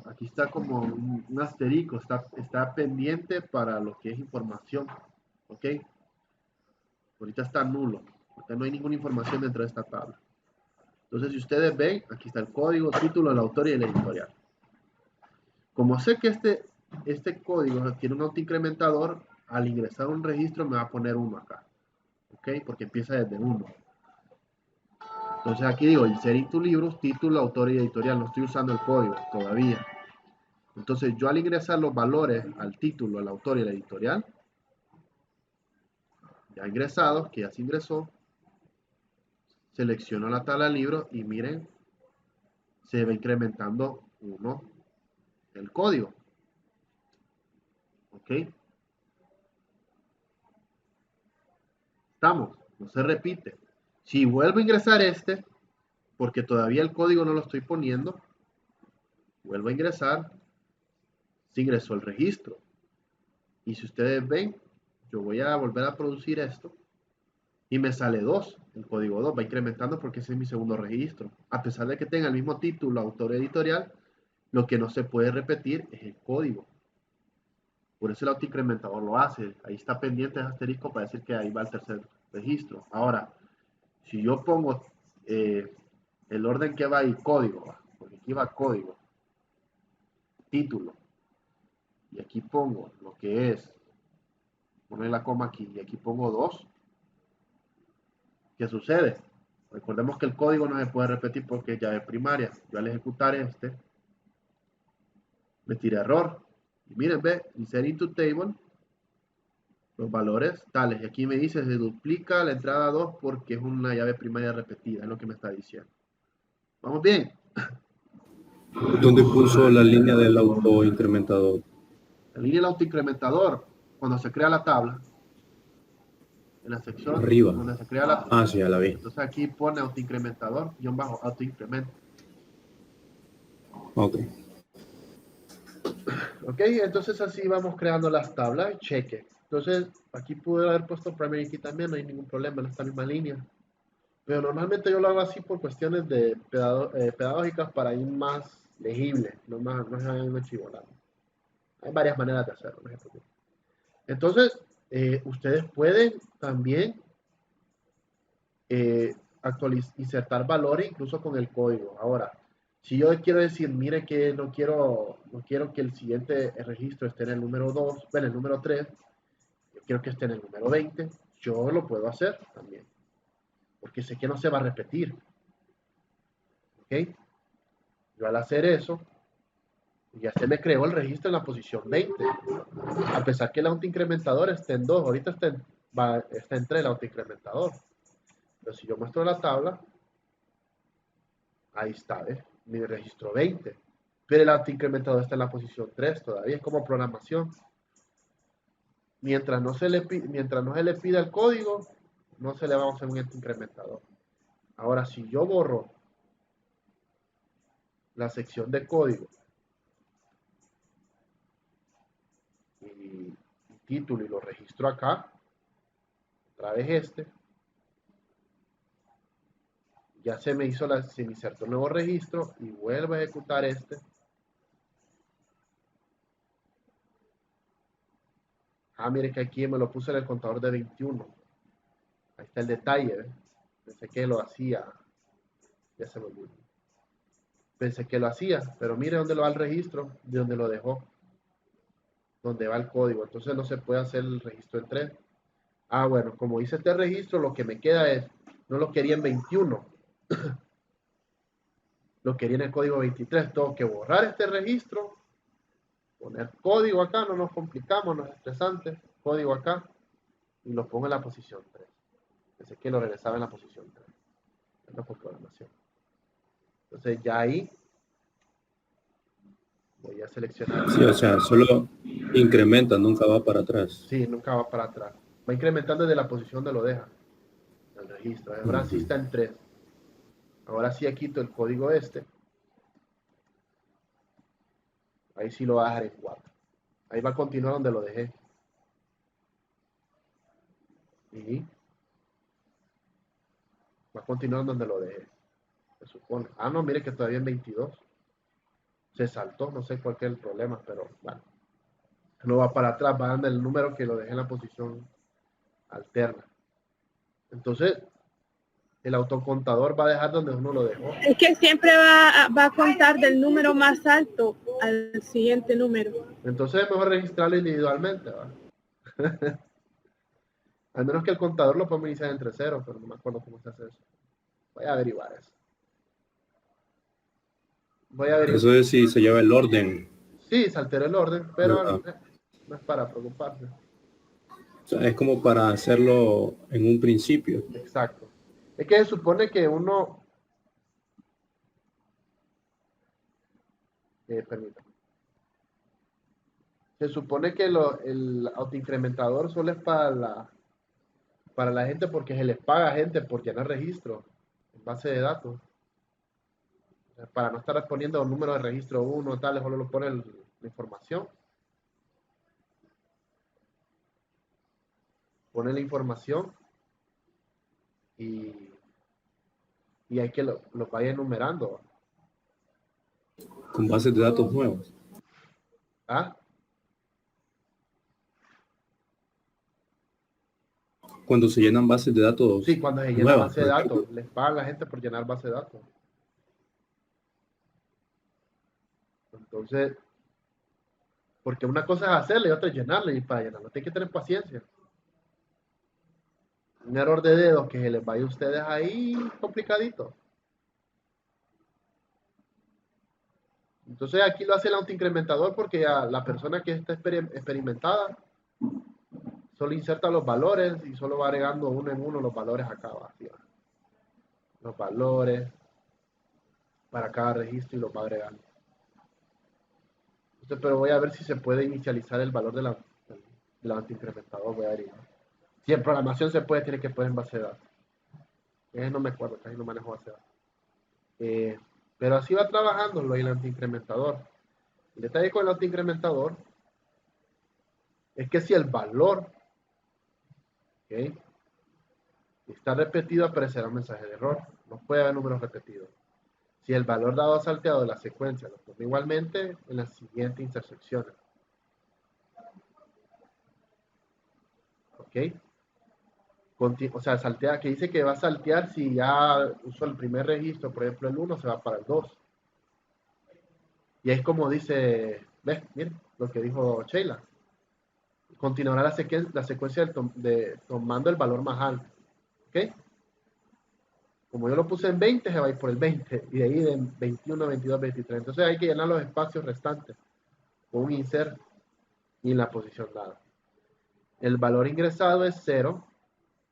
aquí está como un asterisco, está pendiente para lo que es información. ¿Ok? Ahorita está nulo, porque no hay ninguna información dentro de esta tabla. Entonces, si ustedes ven, aquí está el código, título, el autor y el editorial. Como sé que este código tiene un autoincrementador, al ingresar un registro me va a poner 1 acá. ¿Ok? Porque empieza desde 1. Entonces aquí digo, inserir tus libros, título, autor y editorial. No estoy usando el código todavía. Entonces yo al ingresar los valores al título, al autor y al editorial, ya ingresados, que ya se ingresó, selecciono la tabla de libros y miren, se va incrementando 1 el código. ¿Ok? Estamos, no se repite. Si vuelvo a ingresar este, porque todavía el código no lo estoy poniendo, vuelvo a ingresar, se ingresó el registro. Y si ustedes ven, yo voy a volver a producir esto y me sale 2, el código 2 va incrementando porque ese es mi segundo registro. A pesar de que tenga el mismo título, autor, editorial, lo que no se puede repetir es el código. Por eso el autoincrementador lo hace. Ahí está pendiente el asterisco para decir que ahí va el tercer registro. Ahora, si yo pongo el orden que va ahí, código, porque aquí va código, título, y aquí pongo lo que es, poner la coma aquí, y aquí pongo 2, ¿qué sucede? Recordemos que el código no se puede repetir porque ya es primaria. Yo al ejecutar este, me tiré error. Y miren, ve, insert into table, los valores tales. Y aquí me dice, se duplica la entrada 2 porque es una llave primaria repetida, es lo que me está diciendo. ¿Vamos bien? ¿Dónde puso la línea del autoincrementador? La línea del autoincrementador, cuando se crea la tabla, en la sección Arriba. donde se crea la... Ah, sí, ya la vi. Entonces aquí pone autoincrementador, _ autoincremento. Ok. Ok, entonces así vamos creando las tablas, cheque. Entonces aquí pude haber puesto primary key también, no hay ningún problema en esta misma línea. Pero normalmente yo lo hago así por cuestiones de pedagógicas para ir más legible, no es una chivolada. Hay varias maneras de hacerlo, no se preocupen. Entonces, ustedes pueden también insertar valores incluso con el código. Ahora, si yo quiero decir, mire que no quiero que el siguiente registro esté en el número 2, bueno, el número 3, yo quiero que esté en el número 20, yo lo puedo hacer también, porque sé que no se va a repetir. ¿Ok? Yo al hacer eso, ya se me creó el registro en la posición 20, a pesar que el autoincrementador esté en 2, ahorita está en 3 el autoincrementador. Pero si yo muestro la tabla, ahí está, ¿ves? Mi registro 20. Pero el autoincrementador está en la posición 3 todavía, es como programación. Mientras no se le pida el código, no se le va a hacer un autoincrementador. Ahora, si yo borro la sección de código y título y lo registro acá, otra vez ya se me insertó un nuevo registro y vuelvo a ejecutar este. Ah, mire que aquí me lo puse en el contador de 21. Ahí está el detalle, ¿ves? Pensé que lo hacía. Ya se me olvidó. Pensé que lo hacía, pero mire dónde lo va el registro, de donde lo dejó. Donde va el código. Entonces no se puede hacer el registro en 3. Ah, bueno, como hice este registro, lo que me queda es, no lo quería en 21. Lo quería en el código 23. Tengo que borrar este registro, poner código acá, no nos complicamos, no es estresante. Código acá y lo pongo en la posición 3. Pensé que lo regresaba en la posición 3. Esto por programación. Entonces ya ahí voy a seleccionar. Sí, o sea, solo incrementa, nunca va para atrás. Sí, nunca va para atrás. Va incrementando desde la posición donde lo deja. El registro. Ahora sí está en 3. Ahora sí quito el código este. Ahí sí lo va a dejar en 4. Ahí va a continuar donde lo dejé. Y va a continuar donde lo dejé. Se supone. Ah, no, mire que todavía en 22. Se saltó, no sé cuál es el problema, pero bueno. No va para atrás, va en el número que lo dejé en la posición alterna. Entonces, el autocontador va a dejar donde uno lo dejó. Es que siempre va a contar del número más alto al siguiente número. Entonces es mejor registrarlo individualmente, ¿va? Al menos que el contador lo podemos iniciar entre cero, pero no me acuerdo cómo se hace eso. Voy a averiguar eso. Voy a averiguar. Eso es si se lleva el orden. Sí, se alteró el orden, pero ¿Verdad? no es para preocuparse. O sea, es como para hacerlo en un principio. Exacto. Es que se supone que uno... permítame. Se supone que el autoincrementador solo es para la gente porque se les paga a gente por llenar registro en base de datos. O sea, para no estar poniendo número de registro 1, tal, solo lo pone la información. Pone la información y hay que lo vaya enumerando. Con bases de datos nuevos. ¿Ah? Cuando se llenan bases de datos Sí, cuando se llena nuevas, base de por ejemplo. datos, les pagan a la gente por llenar base de datos. Entonces, porque una cosa es hacerle y otra es llenarle, y para llenarlo hay que tener paciencia. Un error de dedos que se les vaya a ustedes ahí complicadito. Entonces aquí lo hace el autoincrementador porque a la persona que está experimentada solo inserta los valores y solo va agregando uno en uno los valores acá abajo. Los valores para cada registro y los va agregando. Entonces, pero voy a ver si se puede inicializar el valor del autoincrementador. Voy a averiguar. Si en programación se puede, tiene que poner en base de datos. No me acuerdo, casi no manejo base de datos. Pero así va trabajando lo del autoincrementador. El detalle con el autoincrementador es que si el valor, ¿okay?, está repetido, aparecerá un mensaje de error. No puede haber números repetidos. Si el valor dado salteado de la secuencia lo toma igualmente en las siguientes intersecciones. ¿Ok? O sea, saltea, que dice que va a saltear si ya usó el primer registro, por ejemplo el 1, se va para el 2. Y es como dice, ¿ves? Miren lo que dijo Sheila. Continuará la secuencia tomando el valor más alto. ¿Ok? Como yo lo puse en 20, se va a ir por el 20. Y de ahí de 21, 22, 23. Entonces hay que llenar los espacios restantes con un insert y en la posición dada. El valor ingresado es 0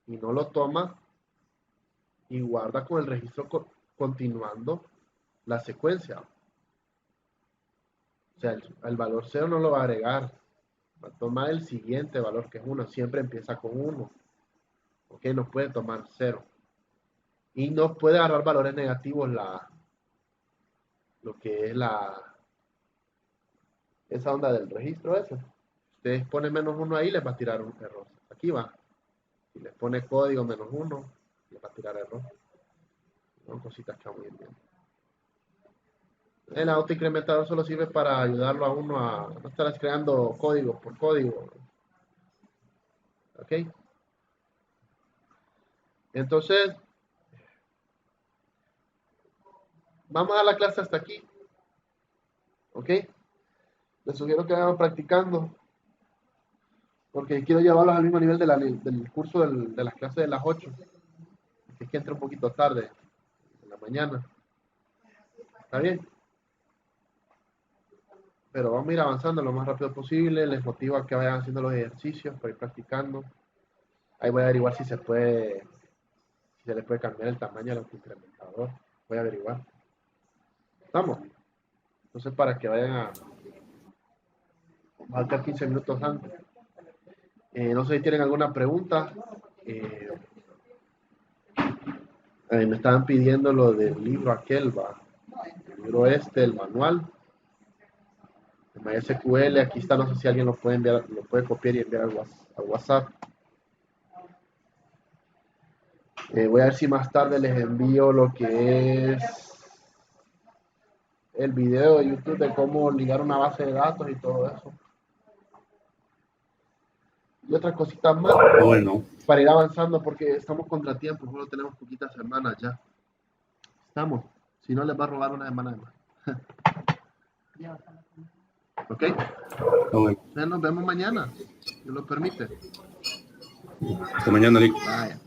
y no lo toma y guarda con el registro continuando la secuencia. O sea, el valor 0 no lo va a agregar. Va a tomar el siguiente valor que es 1. Siempre empieza con 1. ¿Ok? No puede tomar 0. Y no puede agarrar valores negativos lo que es esa onda del registro ese. Ustedes ponen -1 ahí, les va a tirar un error. Aquí va. Si les pone código -1, les va a tirar error. Son cositas que vamos a ir viendo. El autoincrementador solo sirve para ayudarlo a uno a no estar creando código por código. ¿Ok? Entonces, vamos a la clase hasta aquí. ¿Ok? Les sugiero que vayan practicando. Porque quiero llevarlos al mismo nivel del curso de las clases de las 8. Es que entra un poquito tarde, en la mañana. ¿Está bien? Pero vamos a ir avanzando lo más rápido posible. Les motivo a que vayan haciendo los ejercicios para ir practicando. Ahí voy a averiguar si se le puede cambiar el tamaño del autoincrementador. Voy a averiguar. ¿Estamos? Entonces, para que vayan a faltar 15 minutos antes. No sé si tienen alguna pregunta. Me estaban pidiendo lo del libro aquel, va. El libro el manual. El MySQL, aquí está, no sé si alguien lo puede enviar, lo puede copiar y enviar al WhatsApp. Voy a ver si más tarde les envío lo que es el video de YouTube de cómo ligar una base de datos y todo eso. Y otras cositas más. Bueno. Para ir avanzando porque estamos contratiempo, solo tenemos poquitas semanas ya. Estamos. Si no, les va a robar una semana de más. ¿Ok? Está bueno. Entonces nos vemos mañana, si lo permite. Hasta mañana, Lick. Vaya.